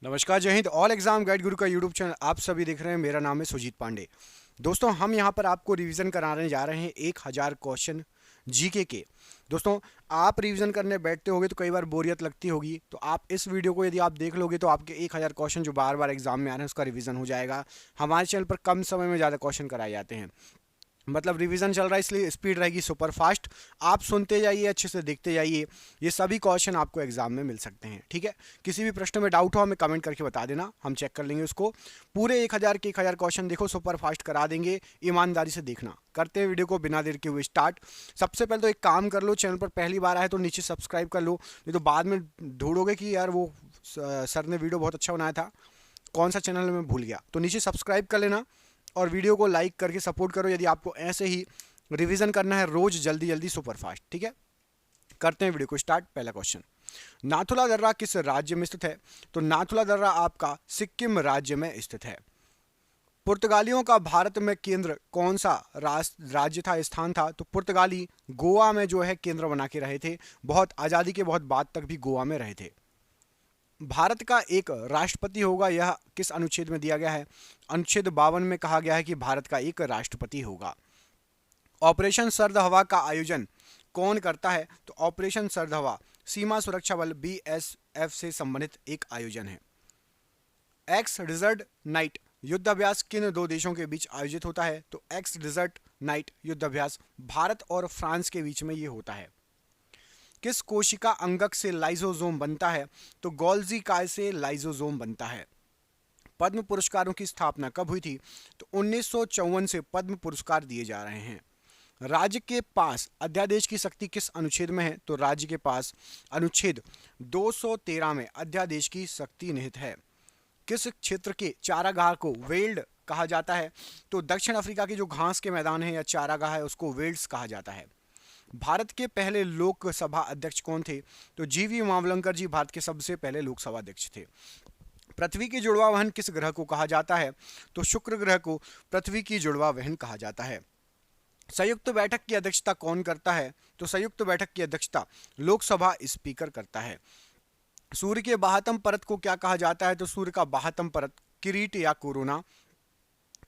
नमस्कार, जय Hind. All exam guide गुरु का यूट्यूब चैनल आप सभी देख रहे हैं। मेरा नाम है सुजीत पांडे। दोस्तों, हम यहां पर आपको रिवीजन कराने जा रहे हैं 1000 क्वेश्चन जीके के। दोस्तों, आप रिवीजन करने बैठते होगे तो कई बार बोरियत लगती होगी, तो आप इस वीडियो को यदि आप देख लोगे तो आपके 1000 क्वेश्चन जो बार बार एग्जाम में आ रहे हैं उसका रिवीजन हो जाएगा। हमारे चैनल पर कम समय में ज़्यादा क्वेश्चन कराए जाते हैं, मतलब रिवीजन चल रहा है इसलिए स्पीड रहेगी सुपर फास्ट। आप सुनते जाइए, अच्छे से देखते जाइए, ये सभी क्वेश्चन आपको एग्जाम में मिल सकते हैं। ठीक है, किसी भी प्रश्न में डाउट हो हमें कमेंट करके बता देना, हम चेक कर लेंगे उसको। पूरे 1000 के 1000 क्वेश्चन देखो, सुपर फास्ट करा देंगे। ईमानदारी से देखना। करते हैं वीडियो को बिना देर के हुए स्टार्ट। सबसे पहले तो एक काम कर लो, चैनल पर पहली बार आए तो नीचे सब्सक्राइब कर लो, नहीं तो बाद में ढूंढोगे कि यार वो सर ने वीडियो बहुत अच्छा बनाया था, कौन सा चैनल मैं भूल गया। तो नीचे सब्सक्राइब कर लेना और वीडियो को लाइक करके सपोर्ट करो यदि आपको ऐसे ही रिवीजन करना है रोज जल्दी जल्दी सुपर फास्ट। ठीक है, करते हैं वीडियो को स्टार्ट। पहला क्वेश्चन, नाथुला दर्रा किस राज्य में स्थित है? तो नाथुला दर्रा आपका सिक्किम राज्य में स्थित है। पुर्तगालियों का भारत में केंद्र कौन सा राज्य था, स्थान था? तो पुर्तगाली गोवा में जो है केंद्र बना के रहे थे, बहुत आज़ादी के बहुत बाद तक भी गोवा में रहे थे। भारत का एक राष्ट्रपति होगा, यह किस अनुच्छेद में दिया गया है? अनुच्छेद 52 में कहा गया है कि भारत का एक राष्ट्रपति होगा। ऑपरेशन सर्द हवा का आयोजन कौन करता है? तो ऑपरेशन सर्द हवा सीमा सुरक्षा बल बीएसएफ से संबंधित एक आयोजन है। एक्स डिजर्ट नाइट युद्धाभ्यास किन दो देशों के बीच आयोजित होता है? तो एक्स डिजर्ट नाइट युद्धाभ्यास भारत और फ्रांस के बीच में ये होता है। किस कोशिका अंगक से लाइसोसोम बनता है? तो गोल्जी काय से लाइसोसोम बनता है। पद्म पुरस्कारों की स्थापना कब हुई थी? तो 1954 से पद्म पुरस्कार दिए जा रहे हैं। राज्य के पास अध्यादेश की शक्ति किस अनुच्छेद में है? तो राज्य के पास अनुच्छेद 213 में अध्यादेश की शक्ति निहित है। किस क्षेत्र के चारागाह को वेल्ड कहा जाता है? तो दक्षिण अफ्रीका के जो घास के मैदान है या चारागाह है उसको वेल्ड्स कहा जाता है। भारत के पहले लोकसभा अध्यक्ष कौन थे? तो जीवी मावलंकर जी भारत के सबसे पहले लोकसभा अध्यक्ष थे। पृथ्वी की जुड़वा वहन किस ग्रह को कहा जाता है? तो शुक्र ग्रह को पृथ्वी की जुड़वा वहन कहा जाता है। संयुक्त बैठक की अध्यक्षता कौन करता है? तो संयुक्त बैठक की अध्यक्षता लोकसभा स्पीकर करता है। सूर्य के बाहतम परत को क्या कहा जाता है? तो सूर्य का बाहतम परत किरीट या कोरोना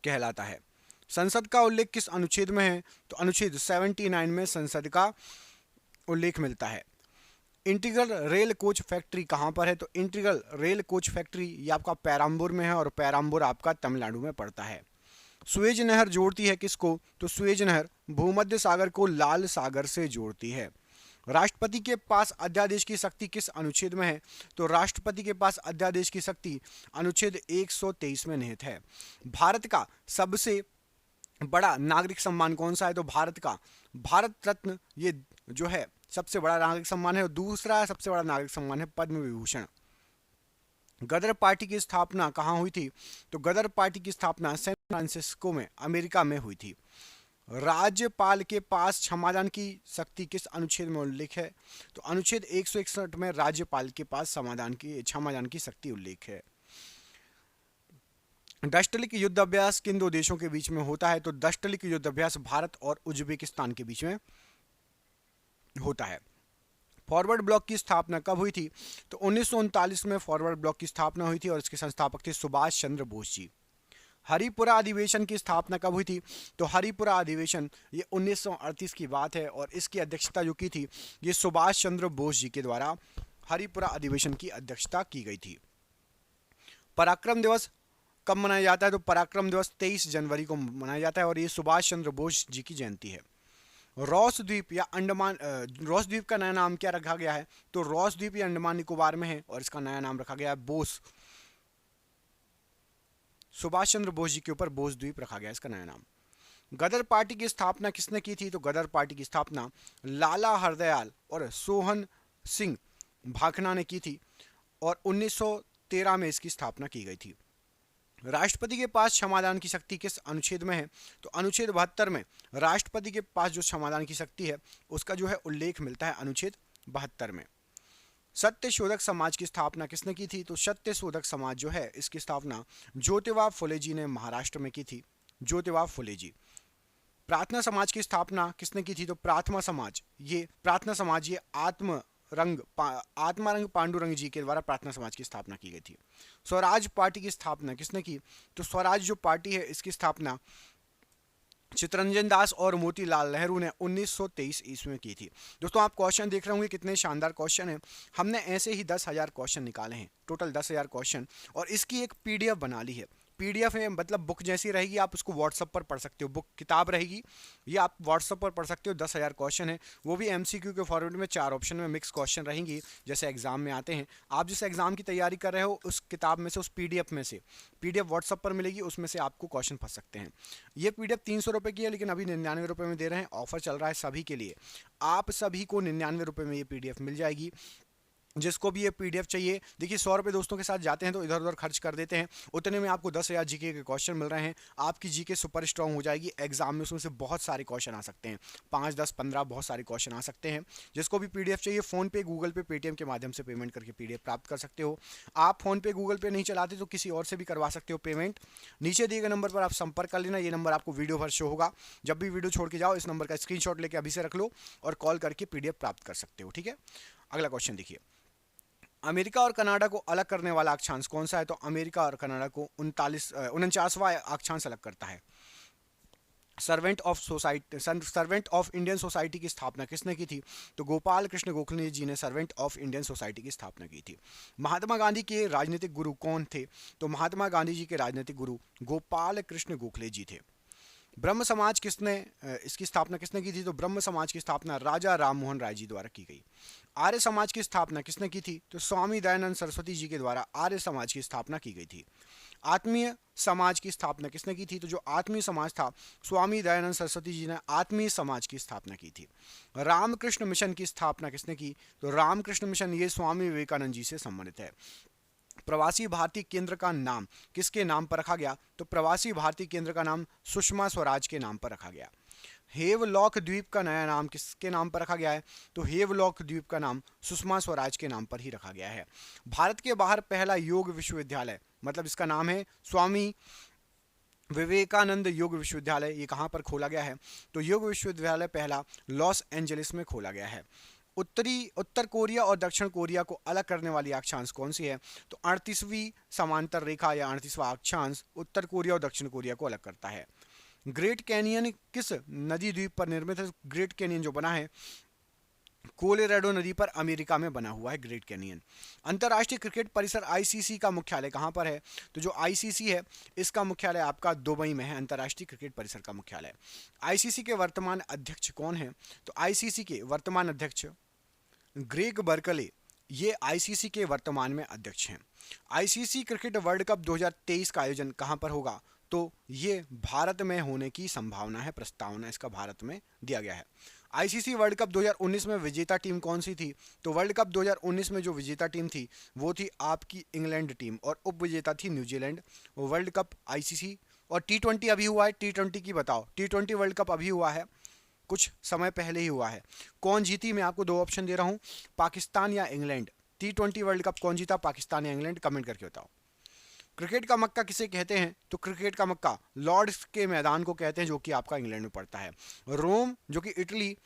कहलाता है। संसद का उल्लेख किस अनुच्छेद में है? तो अनुच्छेद 79 में संसद का उल्लेख मिलता है। इंटीग्रल रेल कोच फैक्ट्री कहाँ पर है? तो इंटीग्रल रेल कोच फैक्ट्री ये आपका पेराम्बूर में है और पेराम्बूर आपका तमिलनाडु में पड़ता है। सुएज नहर जोड़ती है किसको? तो सुएज नहर भूमध्य सागर को लाल सागर से जोड़ती है। राष्ट्रपति के पास अध्यादेश की शक्ति किस अनुच्छेद में है? तो राष्ट्रपति के पास अध्यादेश की शक्ति अनुच्छेद 123 में निहित है। भारत का सबसे बड़ा नागरिक सम्मान कौन सा है? तो भारत का भारत रत्न ये जो है सबसे बड़ा नागरिक सम्मान है, और दूसरा सबसे बड़ा नागरिक सम्मान है पद्म विभूषण। गदर पार्टी की स्थापना कहाँ हुई थी? तो गदर पार्टी की स्थापना सैन फ्रांसिस्को में अमेरिका में हुई थी। राज्यपाल के पास क्षमादान की शक्ति किस अनुच्छेद में उल्लेख है? तो अनुच्छेद 161 में राज्यपाल के पास क्षमादान की शक्ति उल्लेख है। डस्टलिक युद्धाभ्यास किन दो देशों के बीच में होता है? तो डस्टलिक युद्धाभ्यास भारत और उज्बेकिस्तान के बीच में होता है। फॉरवर्ड ब्लॉक की स्थापना कब हुई थी? तो 1939 में फॉरवर्ड ब्लॉक की स्थापना हुई थी और इसके संस्थापक थे सुभाष चंद्र बोस जी। हरिपुरा अधिवेशन की स्थापना कब हुई थी? तो हरिपुरा अधिवेशन ये 1938 की बात है और इसकी अध्यक्षता जो की थी ये सुभाष चंद्र बोस जी के द्वारा हरिपुरा अधिवेशन की अध्यक्षता की गई थी। पराक्रम दिवस कब मनाया जाता है? तो पराक्रम दिवस 23 जनवरी को मनाया जाता है और ये सुभाष चंद्र बोस जी की जयंती है। रॉस द्वीप या अंडमान रॉस द्वीप का नया नाम क्या रखा गया है? तो रॉस द्वीप या अंडमान निकोबार में है और इसका नया नाम रखा गया है बोस। सुभाष चंद्र बोस जी के ऊपर बोस द्वीप रखा गया, इसका नया नाम। गदर पार्टी की स्थापना किसने की थी? तो गदर पार्टी की स्थापना लाला हरदयाल और सोहन सिंह भाखना ने की थी और 1913 में इसकी स्थापना की गई थी। राष्ट्रपति के पास क्षमादान की शक्ति किस अनुच्छेद में है? तो अनुच्छेद 72 में राष्ट्रपति के पास जो क्षमादान की शक्ति है उसका जो है उल्लेख मिलता है अनुच्छेद 72 में। सत्य शोधक समाज की स्थापना किसने की थी? तो सत्य शोधक समाज जो है इसकी स्थापना ज्योतिबा फुले जी ने महाराष्ट्र में की थी, ज्योतिबा फुले जी। प्रार्थना समाज की स्थापना किसने की थी? तो प्रार्थना समाज ये आत्म आत्मारंग पांडुरंग जी के द्वारा प्रार्थना समाज की स्थापना की गई थी। स्वराज पार्टी की स्थापना किसने की? तो स्वराज जो पार्टी है इसकी स्थापना चित्तरंजन दास और मोतीलाल नेहरू ने 1923 ईस्वी में की थी। दोस्तों आप क्वेश्चन देख रहे होंगे कितने शानदार क्वेश्चन हैं। हमने ऐसे ही 10,000 क्वेश्चन निकाले हैं, टोटल 10,000 क्वेश्चन, और इसकी एक पीडीएफ बना ली है। पीडीएफ है मतलब बुक जैसी रहेगी, आप उसको व्हाट्सएप पर पढ़ सकते हो, बुक किताब रहेगी, ये आप व्हाट्सएप पर पढ़ सकते हो। 10,000 क्वेश्चन है, वो भी एमसीक्यू के फॉर्मेट में 4 ऑप्शन में मिक्स क्वेश्चन रहेंगी जैसे एग्जाम में आते हैं। आप जिस एग्जाम की तैयारी कर रहे हो उस किताब में से, उस पीडीएफ में से, पीडीएफ व्हाट्सएप पर मिलेगी, उसमें से आपको क्वेश्चन फंस सकते हैं। ये पीडीएफ 300 रुपये की है, लेकिन अभी 99 रुपये में दे रहे हैं, ऑफर चल रहा है सभी के लिए। आप सभी को 99 रुपये में ये पीडीएफ मिल जाएगी। जिसको भी ये पीडीएफ चाहिए, देखिए 100 रुपये दोस्तों के साथ जाते हैं तो इधर उधर खर्च कर देते हैं, उतने में आपको 10,000 जीके के क्वेश्चन मिल रहे हैं। आपकी जीके सुपर स्ट्रांग हो जाएगी एग्जाम में, उसमें से बहुत सारे क्वेश्चन आ सकते हैं, 5, 10, 15 बहुत सारे क्वेश्चन आ सकते हैं। जिसको भी पीडीएफ चाहिए, फोन पे, गूगल पे, पेटीएम के माध्यम से पेमेंट करके पीडीएफ प्राप्त कर सकते हो। आप फोन पे, गूगल पे नहीं चलाते तो किसी और से भी करवा सकते हो पेमेंट। नीचे दिए गए नंबर पर आप संपर्क कर लेना, ये नंबर आपको वीडियो भर शो होगा। जब भी वीडियो छोड़ के जाओ इस नंबर का स्क्रीनशॉट लेके अभी से रख लो और कॉल करके पीडीएफ प्राप्त कर सकते हो, ठीक है। अगला क्वेश्चन देखिए, अमेरिका और कनाडा को अलग करने वाला अक्षांश कौन सा है? तो अमेरिका और कनाडा को 49वां अक्षांश अलग करता है। सर्वेंट ऑफ इंडियन सोसाइटी की स्थापना किसने की थी? तो गोपाल कृष्ण गोखले जी ने सर्वेंट ऑफ इंडियन सोसाइटी की स्थापना की थी। महात्मा गांधी के राजनीतिक गुरु कौन थे? तो महात्मा गांधी जी के राजनीतिक गुरु गोपाल कृष्ण गोखले जी थे। ब्रह्म समाज इसकी स्थापना किसने की थी? तो ब्रह्म समाज की स्थापना राजा राम मोहन राय जी द्वारा की गई। आर्य समाज की स्थापना किसने की थी? तो स्वामी दयानंद सरस्वती जी के द्वारा आर्य समाज की स्थापना की गई थी। आत्मीय समाज की स्थापना किसने की थी? तो जो आत्मीय समाज था, स्वामी दयानंद सरस्वती जी ने आत्मीय समाज की स्थापना की थी। रामकृष्ण मिशन की स्थापना किसने की? तो रामकृष्ण मिशन ये स्वामी विवेकानंद जी से संबंधित है। प्रवासी भारतीय केंद्र का नाम किसके नाम पर रखा गया? तो प्रवासी भारतीय केंद्र का नाम सुषमा स्वराज के नाम पर रखा गया। हेवलॉक द्वीप का नया नाम किसके नाम पर रखा गया है? तो हेवलॉक द्वीप का नाम सुषमा स्वराज के नाम पर ही रखा गया है। भारत के बाहर पहला योग विश्वविद्यालय, मतलब इसका नाम है स्वामी विवेकानंद योग विश्वविद्यालय, ये कहाँ पर खोला गया है? तो योग विश्वविद्यालय पहला लॉस एंजलिस में खोला गया है। उत्तर कोरिया और दक्षिण कोरिया को अलग करने वाली अक्षांश कौन सी है? तो 38वीं समांतर रेखा या 38वां अक्षांश उत्तर कोरिया और दक्षिण कोरिया को अलग करता है। ग्रेट कैनियन किस नदी द्वीप पर निर्मित है? ग्रेट कैनियन जो बना है कोलोराडो नदी पर अमेरिका में बना हुआ है ग्रेट कैनियन। अंतर्राष्ट्रीय क्रिकेट परिसर आईसीसी का मुख्यालय कहां पर है? तो जो आईसीसी है इसका मुख्यालय आपका दुबई में है, अंतर्राष्ट्रीय क्रिकेट परिसर का मुख्यालय। आईसीसी के वर्तमान अध्यक्ष कौन है? तो आईसीसी के वर्तमान अध्यक्ष ग्रेग बर्कले, ये आईसीसी के वर्तमान में अध्यक्ष हैं। आईसीसी क्रिकेट वर्ल्ड कप 2023 का आयोजन कहां पर होगा? तो ये भारत में होने की संभावना है, प्रस्तावना इसका भारत में दिया गया है। आईसीसी वर्ल्ड कप 2019 में विजेता टीम कौन सी थी? तो वर्ल्ड कप 2019 में जो विजेता टीम थी वो थी आपकी इंग्लैंड टीम और उप विजेता थी न्यूजीलैंड। वर्ल्ड कप आईसीसी और टी20 अभी हुआ है, टी20 की बताओ, टी20 वर्ल्ड कप अभी हुआ है, कुछ समय पहले ही हुआ है। कौन जीती? मैं आपको 2 ऑप्शन दे रहा हूं, पाकिस्तान या इंग्लैंड। टी20 वर्ल्ड कप कौन जीता, पाकिस्तान या इंग्लैंड? कमेंट करके बताओ। क्रिकेट का मक्का किसे कहते हैं? तो क्रिकेट का मक्का लॉर्ड्स के मैदान को कहते हैं, जो कि आपका इंग्लैंड में पड़ता है। रोम जो कि इटली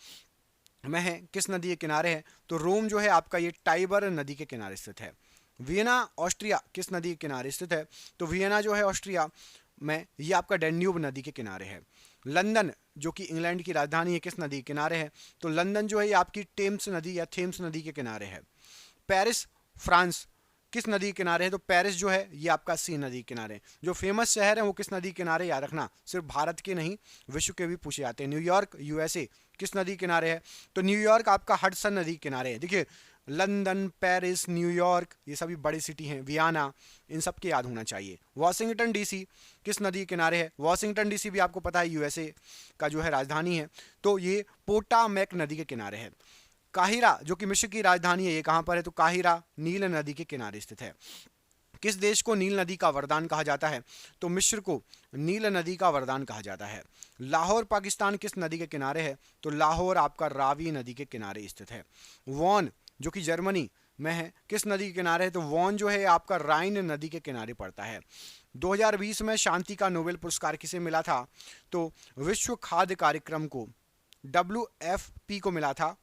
में है, किस नदी के किनारे है? तो रोम जो है आपका ये टाइबर नदी के किनारे स्थित है। वियना ऑस्ट्रिया किस नदी के किनारे स्थित है? तो वियना जो है ऑस्ट्रिया में ये आपका डैन्यूब नदी के किनारे है। लंदन जो कि इंग्लैंड की राजधानी है, किस नदी के किनारे है? तो लंदन जो है ये आपकी टेम्स नदी या थेम्स नदी के किनारे है। पेरिस फ्रांस किस नदी के किनारे है? तो पेरिस जो है ये आपका सी नदी के किनारे है। जो फेमस शहर है वो किस नदी के किनारे, याद रखना, सिर्फ भारत के नहीं विश्व के भी पूछे जाते हैं। न्यूयॉर्क यूएसए किस नदी के किनारे है? तो न्यूयॉर्क आपका हडसन नदी के किनारे है। देखिए लंदन, पेरिस, न्यूयॉर्क ये सभी बड़ी सिटी हैं, वियना, इन सब के याद होना चाहिए। वाशिंगटन डीसी किस नदी के किनारे है? वाशिंगटन डीसी भी आपको पता है यूएसए का जो है राजधानी है, तो ये पोटामैक नदी के किनारे है। काहिरा जो कि मिस्र की राजधानी है, ये कहाँ पर है? तो काहिरा नील नदी के किनारे स्थित है। किस देश को नील नदी का वरदान कहा जाता है? तो मिस्र को नील नदी का वरदान कहा जाता है। लाहौर पाकिस्तान किस नदी के किनारे है? तो लाहौर आपका रावी नदी के किनारे स्थित है। वॉन जो कि जर्मनी में है, किस नदी के किनारे है? तो वॉन जो है आपका राइन नदी के किनारे पड़ता है। 2020 में शांति का नोबेल पुरस्कार किसे मिला था? तो विश्व खाद्य कार्यक्रम को WFP को मिला था।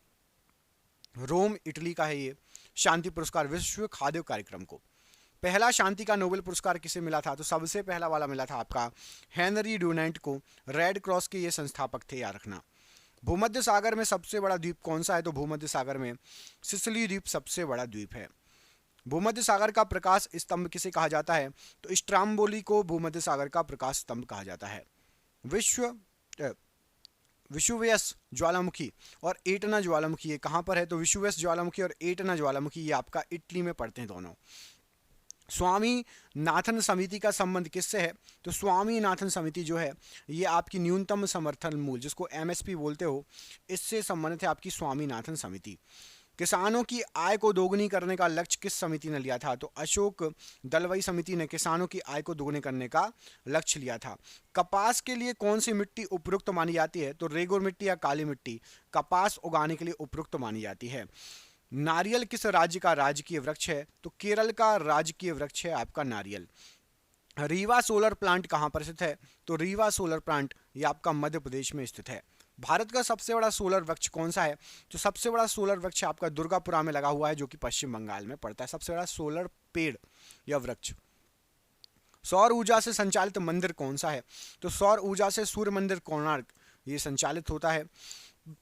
रोम इटली का है ये शांति पुरस्कार विश्व खाद्य कार्यक्रम को। पहला शांति का नोबेल पुरस्कार किसे मिला था? तो सबसे पहला वाला मिला था आपका हेनरी डुनांट को। रेड क्रॉस के ये संस्थापक थे, याद रखना। भूमध्य सागर में सबसे बड़ा द्वीप कौन सा है? तो भूमध्य सागर में सिसिली द्वीप सबसे बड़ा द्वीप है। भूमध्य सागर का प्रकाश स्तंभ किसे कहा जाता है? तो स्ट्राम्बोली को भूमध्य सागर का प्रकाश स्तंभ कहा जाता है। विषुवयस ज्वालामुखी और एटना ज्वालामुखी ये कहाँ पर है? तो विषुवयस ज्वालामुखी और एटना ज्वालामुखी ये आपका इटली में पड़ते हैं दोनों। स्वामी नाथन समिति का संबंध किससे है? तो स्वामी नाथन समिति जो है ये आपकी न्यूनतम समर्थन मूल्य, जिसको एमएसपी बोलते हो, इससे संबंधित है आपकी स्वामी नाथन समिति। किसानों की आय को दोगुनी करने का लक्ष्य किस समिति ने लिया था? तो अशोक दलवाई समिति ने किसानों की आय को दोगुनी करने का लक्ष्य लिया था। कपास के लिए कौन सी मिट्टी उपयुक्त मानी जाती है? तो रेगुर मिट्टी या काली मिट्टी कपास उगाने के लिए उपयुक्त मानी जाती है। नारियल किस राज्य का राजकीय वृक्ष है? तो केरल का राजकीय वृक्ष है आपका नारियल। रीवा सोलर प्लांट कहाँ पर स्थित है? तो रीवा सोलर प्लांट ये आपका मध्य प्रदेश में स्थित है। भारत का सबसे बड़ा सोलर वृक्ष कौन सा है? तो सबसे बड़ा सोलर वृक्ष आपका दुर्गापुरा में लगा हुआ है, जो कि पश्चिम बंगाल में पड़ता है। सबसे बड़ा सोलर पेड़ या वृक्ष। सौर ऊर्जा से संचालित मंदिर कौन सा है? तो सौर ऊर्जा से सूर्य मंदिर कोणार्क ये संचालित होता है।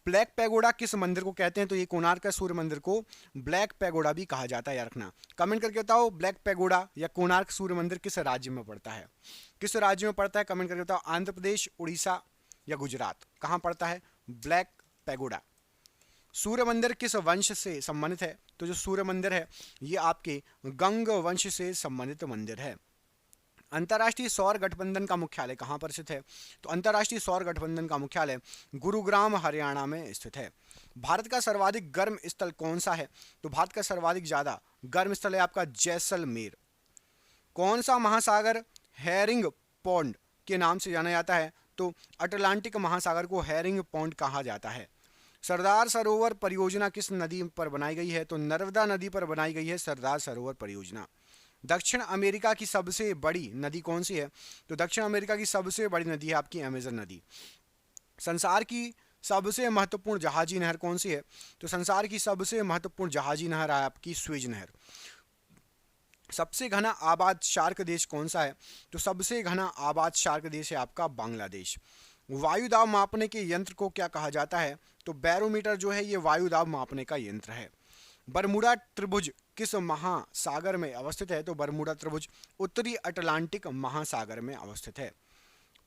ब्लैक पैगोडा किस मंदिर को कहते हैं? तो ये कोणार्क का सूर्य मंदिर को ब्लैक पैगोडा भी कहा जाता है, याद रखना। कमेंट करके बताओ ब्लैक पैगोडा या कोणार्क सूर्य मंदिर किस राज्य में पड़ता है? किस राज्य में पड़ता है? कमेंट करके बताओ। आंध्र प्रदेश, उड़ीसा या गुजरात? कहाँ पड़ता है ब्लैक पैगोडा? सूर्य मंदिर किस वंश से संबंधित है? तो जो सूर्य मंदिर है ये आपके गंग वंश से संबंधित मंदिर है। अंतर्राष्ट्रीय सौर गठबंधन का मुख्यालय कहाँ पर स्थित है? तो अंतर्राष्ट्रीय सौर गठबंधन का मुख्यालय गुरुग्राम हरियाणा में स्थित है। भारत का सर्वाधिक गर्म स्थल कौन सा है? तो भारत का सर्वाधिक ज्यादा गर्म स्थल है आपका जैसलमेर। कौन सा महासागर हैरिंग पौंड के नाम से जाना जाता है? तो अटलांटिक महासागर को हैरिंग पौंड कहा जाता है। सरदार सरोवर परियोजना किस नदी पर बनाई गई है? तो नर्मदा नदी पर बनाई गई है सरदार सरोवर परियोजना। दक्षिण अमेरिका की सबसे बड़ी नदी कौन सी है? तो दक्षिण अमेरिका की सबसे बड़ी नदी है आपकी अमेजन नदी। संसार की सबसे महत्वपूर्ण जहाजी नहर कौन सी है? तो संसार की सबसे महत्वपूर्ण जहाजी नहर है आपकी स्वेज नहर। सबसे घना आबाद शार्क देश कौन सा है? तो सबसे घना आबाद शार्क देश है आपका बांग्लादेश। वायु दाब मापने के यंत्र को क्या कहा जाता है? तो बैरोमीटर जो है ये वायु दाब मापने का यंत्र है। बरमूडा त्रिभुज किस महासागर में अवस्थित है? तो बरमूडा त्रिभुज उत्तरी अटलांटिक महासागर में अवस्थित है।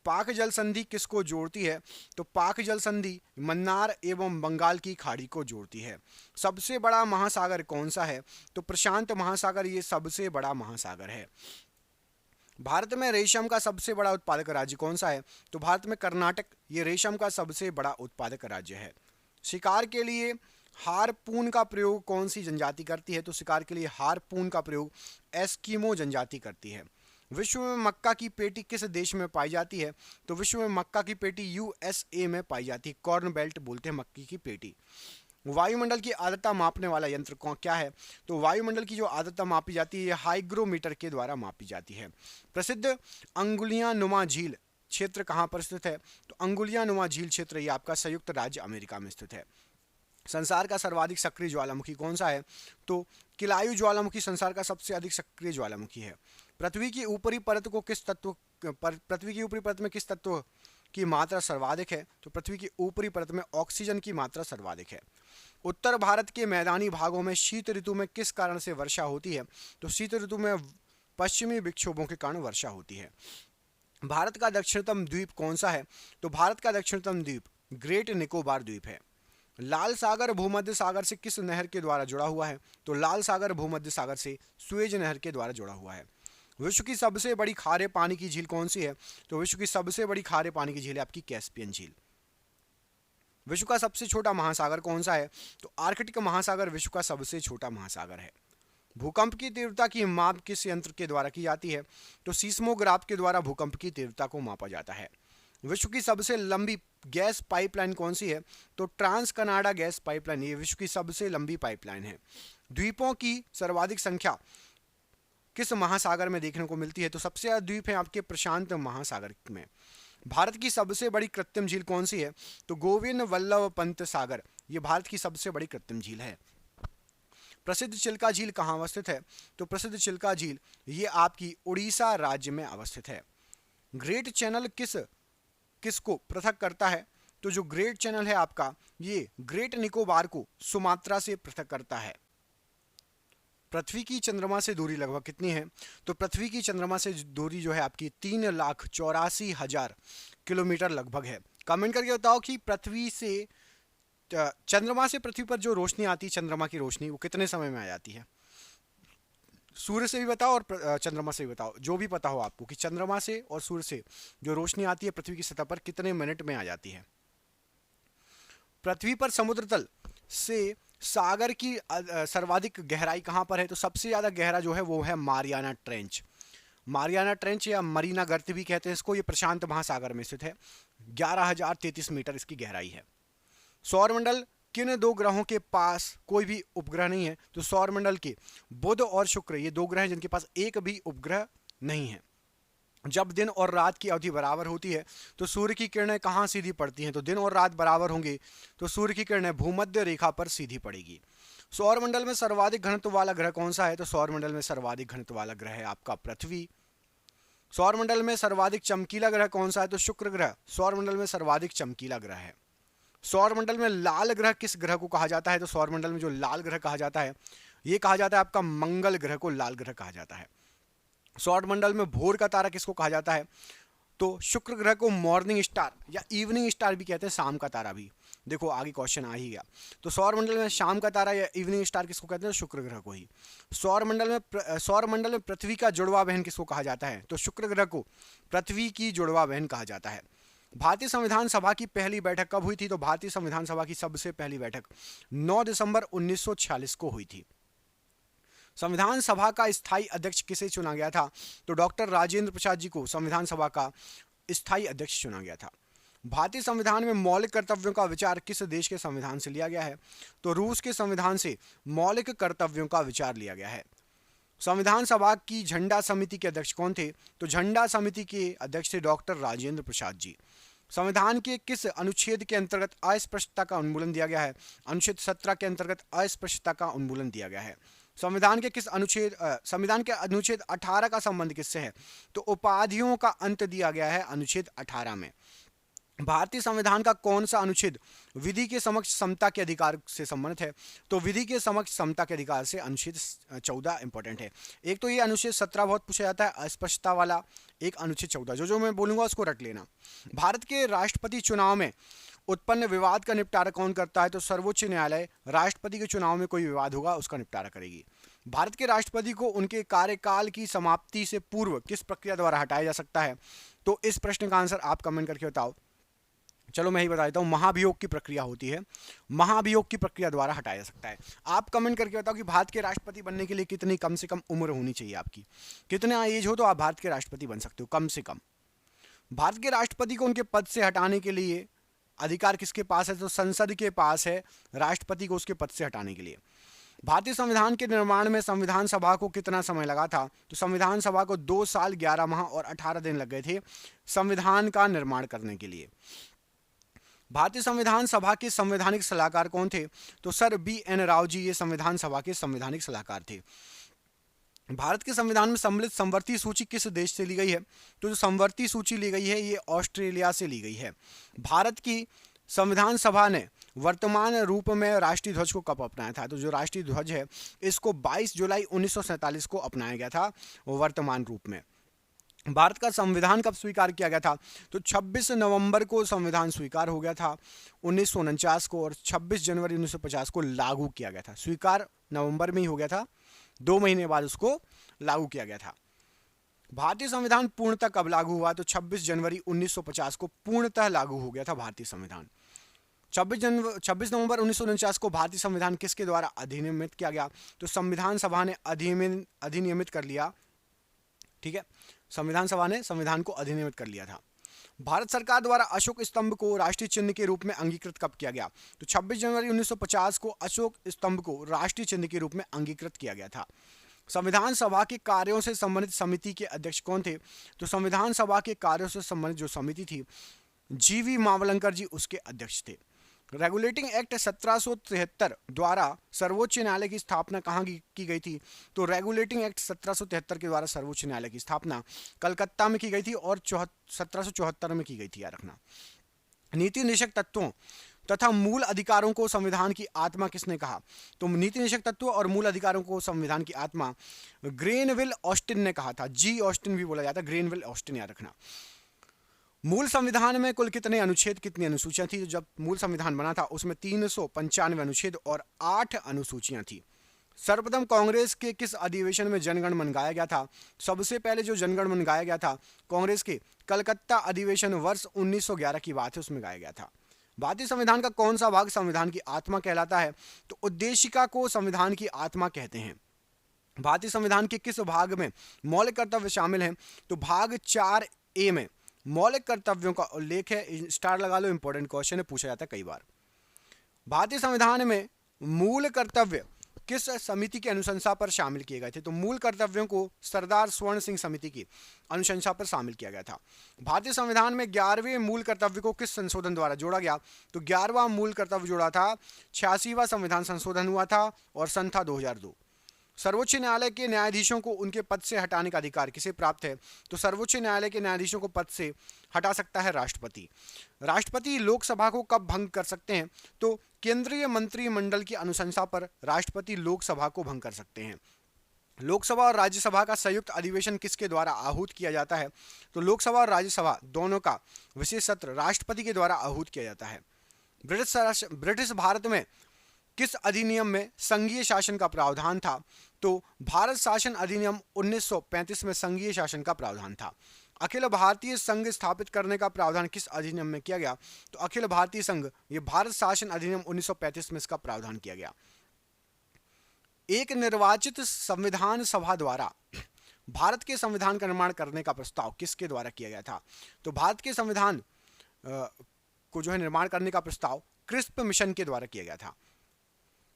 पाक जल संधि किसको जोड़ती है? तो पाक जल संधि मन्नार एवं बंगाल की खाड़ी को जोड़ती है। सबसे बड़ा महासागर कौन सा है? तो प्रशांत महासागर ये सबसे बड़ा महासागर है। भारत में रेशम का सबसे बड़ा उत्पादक राज्य कौन सा है? तो भारत में कर्नाटक ये रेशम का सबसे बड़ा उत्पादक राज्य है। शिकार के लिए हारपून का प्रयोग कौन सी जनजाति करती है? तो शिकार के लिए हारपून का प्रयोग एस्किमो जनजाति करती है। विश्व में मक्का की पेटी किस देश में पाई जाती है? तो विश्व में मक्का की पेटी यूएसए में पाई जाती है। कॉर्न बेल्ट बोलते हैं मक्की की पेटी। वायुमंडल की आर्द्रता मापने वाला यंत्र कौन क्या है? तो वायुमंडल की जो आर्द्रता मापी जाती है हाइग्रोमीटर के द्वारा मापी जाती है। प्रसिद्ध अंगुलियां नुमा झील क्षेत्र कहाँ पर स्थित है? तो अंगुलियां नुमा झील क्षेत्र ये आपका संयुक्त राज्य अमेरिका में स्थित है। संसार का सर्वाधिक सक्रिय ज्वालामुखी कौन सा है? तो किलायु ज्वालामुखी संसार का सबसे अधिक सक्रिय ज्वालामुखी है। पृथ्वी की ऊपरी परत को किस तत्व पृथ्वी की ऊपरी परत में किस तत्व की मात्रा सर्वाधिक है? तो पृथ्वी की ऊपरी परत में ऑक्सीजन की मात्रा सर्वाधिक है। उत्तर भारत के मैदानी भागों में शीत ऋतु में किस कारण से वर्षा होती है? तो शीत ऋतु में पश्चिमी विक्षोभों के कारण वर्षा होती है। भारत का दक्षिणतम द्वीप कौन सा है? तो भारत का दक्षिणतम द्वीप ग्रेट निकोबार द्वीप है। लाल सागर भूमध्य सागर से किस नहर के द्वारा जुड़ा हुआ है? तो लाल सागर भूमध्य सागर से सुएज नहर के द्वारा जुड़ा हुआ है। विश्व की सबसे बड़ी खारे पानी की झील कौन सी है? तो विश्व की सबसे बड़ी खारे पानी की झील है आपकी कैस्पियन झील। विश्व का सबसे छोटा महासागर कौन सा है? तो आर्कटिक महासागर विश्व का सबसे छोटा महासागर है। भूकंप की तीव्रता की माप किस यंत्र के द्वारा की जाती है? तो सीस्मोग्राफ के द्वारा भूकंप की तीव्रता को मापा जाता है। विश्व की सबसे लंबी गैस पाइपलाइन कौन सी है? तो ट्रांस कनाडा गैस पाइपलाइन ये विश्व की सबसे लंबी पाइपलाइन है। द्वीपों की सर्वाधिक संख्या किस महासागर में देखने को मिलती है? तो सबसे ज्यादा द्वीप है आपके प्रशांत महासागर में। भारत की सबसे बड़ी कृत्रिम झील कौन सी है? तो गोविंद वल्लभ पंत सागर ये भारत की सबसे बड़ी कृत्रिम झील है। प्रसिद्ध चिल्का झील कहाँ अवस्थित है? तो प्रसिद्ध चिल्का झील ये आपकी उड़ीसा राज्य में अवस्थित है। ग्रेट चैनल किसको पृथक करता है? तो जो ग्रेट चैनल है आपका, ये ग्रेट निकोबार को सुमात्रा से पृथक करता है। पृथ्वी की चंद्रमा से दूरी लगभग कितनी है? तो पृथ्वी की चंद्रमा से दूरी जो है आपकी 3,84,000 किलोमीटर लगभग है। कमेंट करके बताओ कि पृथ्वी से चंद्रमा से पृथ्वी पर जो रोशनी आती है, चंद्रमा की रोशनी, वो कितने समय में आ जाती है? सूर्य से भी बताओ और चंद्रमा से भी बताओ, जो भी पता हो आपको, कि चंद्रमा से और सूर्य से जो रोशनी आती है पृथ्वी की सतह पर कितने मिनट में आ जाती है। पृथ्वी पर समुद्र तल से सागर की सर्वाधिक गहराई कहां पर है? तो सबसे ज्यादा गहरा जो है वो है मारियाना ट्रेंच। मारियाना ट्रेंच या मरीना गर्त भी कहते हैं इसको, ये प्रशांत महासागर में स्थित है। 11,033 मीटर इसकी गहराई है। सौरमंडल किन दो ग्रहों के पास कोई भी उपग्रह नहीं है? तो सौरमंडल के बुध और शुक्र ये दो ग्रह हैं जिनके पास एक भी उपग्रह नहीं है। जब दिन और रात की अवधि बराबर होती है तो सूर्य की किरणें कहाँ सीधी पड़ती हैं? तो दिन और रात बराबर होंगे तो सूर्य की किरणें भूमध्य रेखा पर सीधी पड़ेगी। सौरमंडल में सर्वाधिक घनत्व वाला ग्रह कौन सा है? तो सौरमंडल में सर्वाधिक घनत्व वाला ग्रह है आपका पृथ्वी। सौरमंडल में सर्वाधिक चमकीला ग्रह कौन सा है? तो शुक्र ग्रह सौरमंडल में सर्वाधिक चमकीला ग्रह है। सौरमंडल में लाल ग्रह किस ग्रह को कहा जाता है? तो सौरमंडल में जो लाल ग्रह कहा जाता है, ये कहा जाता है आपका मंगल ग्रह को लाल ग्रह कहा जाता है। सौरमंडल में भोर का तारा किसको कहा जाता है? तो शुक्र ग्रह को मॉर्निंग स्टार या इवनिंग स्टार भी कहते हैं, शाम का तारा भी। देखो आगे क्वेश्चन आ ही गया। तो सौरमंडल में शाम का तारा या इवनिंग स्टार किसको कहते हैं? शुक्र ग्रह को ही। सौरमंडल में पृथ्वी का जुड़वा बहन किसको कहा जाता है? तो शुक्र ग्रह को पृथ्वी की जुड़वा बहन कहा जाता है। भारतीय संविधान सभा की पहली बैठक कब हुई थी? तो भारतीय संविधान सभा की सबसे पहली बैठक 9 दिसंबर 1946 को हुई थी। संविधान सभा का स्थायी अध्यक्ष किसे चुना गया था? तो डॉक्टर राजेंद्र प्रसाद जी को संविधान सभा का स्थायी अध्यक्ष चुना गया था। भारतीय संविधान में मौलिक कर्तव्यों का विचार किस देश के संविधान से लिया गया है? तो रूस के संविधान से मौलिक कर्तव्यों का विचार लिया गया है। संविधान सभा की झंडा समिति के अध्यक्ष कौन थे? तो झंडा समिति के अध्यक्ष थे डॉक्टर राजेंद्र प्रसाद जी। संविधान के किस अनुच्छेद के अंतर्गत अस्पष्टता का उन्मूलन दिया गया है? अनुच्छेद 17 के अंतर्गत अस्पष्टता का उन्मूलन दिया गया है। संविधान के अनुच्छेद 18 का संबंध किससे है? तो उपाधियों का अंत दिया गया है अनुच्छेद 18 में। भारतीय संविधान का कौन सा अनुच्छेद विधि के समक्ष समता के अधिकार से संबंधित है? तो विधि के समक्ष समता के अधिकार से अनुच्छेद 14 इंपॉर्टेंट है। एक तो ये अनुच्छेद 17 बहुत पूछा जाता है अस्पष्टता वाला, एक अनुच्छेद 14 जो मैं बोलूंगा उसको रट लेना। भारत के राष्ट्रपति चुनाव में उत्पन्न विवाद का निपटारा कौन करता है? तो सर्वोच्च न्यायालय राष्ट्रपति के चुनाव में कोई विवाद होगा उसका निपटारा करेगी। भारत के राष्ट्रपति को उनके कार्यकाल की समाप्ति से पूर्व किस प्रक्रिया द्वारा हटाया जा सकता है? तो इस प्रश्न का आंसर आप कमेंट करके बताओ। चलो मैं ही बता देता हूँ, महाभियोग की प्रक्रिया होती है, महाभियोग की प्रक्रिया द्वारा हटाया जा सकता है। आप कमेंट करके बताओ कि भारत के राष्ट्रपति बनने के लिए कितनी कम से कम उम्र होनी चाहिए आपकी, कितना एज हो तो आप भारत के राष्ट्रपति बन सकते हो कम से कम। भारत के राष्ट्रपति को उनके पद से हटाने के लिए अधिकार किसके पास है? तो संसद के पास है राष्ट्रपति को उसके पद से हटाने के लिए। भारतीय संविधान के निर्माण में संविधान सभा को कितना समय लगा था? तो संविधान सभा को 2 साल 11 माह और 18 दिन लग गए थे संविधान का निर्माण करने के लिए। भारतीय संविधान सभा के संवैधानिक सलाहकार कौन थे? तो सर BN राव जी ये संविधान सभा के संवैधानिक सलाहकार थे। भारत के संविधान में सम्मिलित समवर्ती सूची किस देश से ली गई है? तो जो समवर्ती सूची ली गई है ये ऑस्ट्रेलिया से ली गई है। भारत की संविधान सभा ने वर्तमान रूप में राष्ट्रीय ध्वज को कब अपनाया था? तो जो राष्ट्रीय ध्वज है इसको 22 जुलाई 1947 को अपनाया गया था वर्तमान रूप में। भारत का संविधान कब स्वीकार किया गया था? तो 26 नवंबर को संविधान स्वीकार हो गया था 1949 को, और 26 जनवरी 1950 को लागू किया गया था। स्वीकार नवंबर में ही हो गया था, 2 महीने बाद उसको लागू किया गया था। भारतीय संविधान पूर्णतः कब लागू हुआ? तो 26 जनवरी 1950 को पूर्णतः लागू हो गया था भारतीय संविधान। 26 नवंबर 1949 को भारतीय संविधान किसके द्वारा अधिनियमित किया गया? तो संविधान सभा ने अधिनियमित कर लिया। ठीक है, संविधान सभा ने संविधान को अधिनियमित कर लिया था। भारत सरकार द्वारा अशोक स्तंभ को राष्ट्रीय चिन्ह के रूप में अंगीकृत कब किया गया? तो 26 जनवरी 1950 को अशोक स्तंभ को राष्ट्रीय चिन्ह के रूप में अंगीकृत किया गया था। संविधान सभा के कार्यों से संबंधित समिति के अध्यक्ष कौन थे? तो संविधान सभा के कार्यों से संबंधित जो समिति थी GV मावलंकर जी उसके अध्यक्ष थे। रेगुलेटिंग एक्ट 1773 द्वारा सर्वोच्च न्यायालय की स्थापना कहाँ की गई थी? तो रेगुलेटिंग एक्ट 1773 के द्वारा सर्वोच्च न्यायालय की स्थापना कलकत्ता में की गई थी और 1774 में की गई थी, याद रखना। नीति निषेध तत्वों तथा मूल अधिकारों को संविधान की आत्मा किसने कहा? तो नीति निषेध तत्व और मूल अधिकारों को संविधान की आत्मा ग्रेनविल ऑस्टिन ने कहा था। जी ऑस्टिन भी बोला जाता है, ग्रेनविल ऑस्टिन, याद रखना। मूल संविधान में कुल कितने अनुच्छेद, कितनी अनुसूचियां थी? जब मूल संविधान बना था उसमें 395 अनुच्छेद और 8 अनुसूचियां थी। सर्वप्रथम कांग्रेस के किस अधिवेशन में जनगण मन गाया गया था? सबसे पहले जो जनगण मन गाया गया था कांग्रेस के कलकत्ता अधिवेशन वर्ष 1911 की बात है, उसमें गाया गया था। भारतीय संविधान का कौन सा भाग संविधान की आत्मा कहलाता है? तो उद्देशिका को संविधान की आत्मा कहते हैं। भारतीय संविधान के किस भाग में मौलिक कर्तव्य शामिल हैं? तो भाग 4A में मौलिक कर्तव्यों का उल्लेख है। स्टार लगा लो, इंपॉर्टेंट क्वेश्चन है, पूछा जाता है कई बार। भारतीय संविधान में मूल कर्तव्य किस समिति की अनुशंसा पर शामिल किए गए थे? तो मूल कर्तव्यों को सरदार स्वर्ण सिंह समिति की अनुशंसा पर शामिल किया गया था। भारतीय संविधान में 11वें मूल कर्तव्य को किस संशोधन द्वारा जोड़ा गया? तो 11वां मूल कर्तव्य जोड़ा था, 86वां संविधान संशोधन हुआ था और सन था 2002। सर्वोच्च न्यायालय के न्यायाधीशों को उनके पद से हटाने का अधिकार किसे प्राप्त है? तो सर्वोच्च न्यायालय के न्यायाधीशों को पद से हटा सकता है राष्ट्रपति। राष्ट्रपति लोकसभा को कब भंग कर सकते हैं? तो केंद्रीय मंत्रिमंडल की अनुशंसा पर राष्ट्रपति लोकसभा को भंग कर सकते हैं। लोकसभा और राज्यसभा का संयुक्त अधिवेशन किसके द्वारा आहूत किया जाता है? तो लोकसभा और राज्यसभा दोनों का विशेष सत्र राष्ट्रपति के द्वारा आहूत किया जाता है। ब्रिटिश भारत में किस अधिनियम में संघीय शासन का प्रावधान था? तो भारत शासन अधिनियम 1935 में संघीय शासन का प्रावधान था। अखिल भारतीय संघ स्थापित करने का प्रावधान किस अधिनियम में किया गया? तो अखिल भारतीय संघ, ये भारत शासन अधिनियम 1935 में इसका प्रावधान किया गया। एक निर्वाचित संविधान सभा द्वारा भारत के संविधान का निर्माण करने का प्रस्ताव किसके द्वारा किया गया था? तो भारत के संविधान को जो है निर्माण करने का प्रस्ताव क्रिस्प मिशन के द्वारा किया गया था।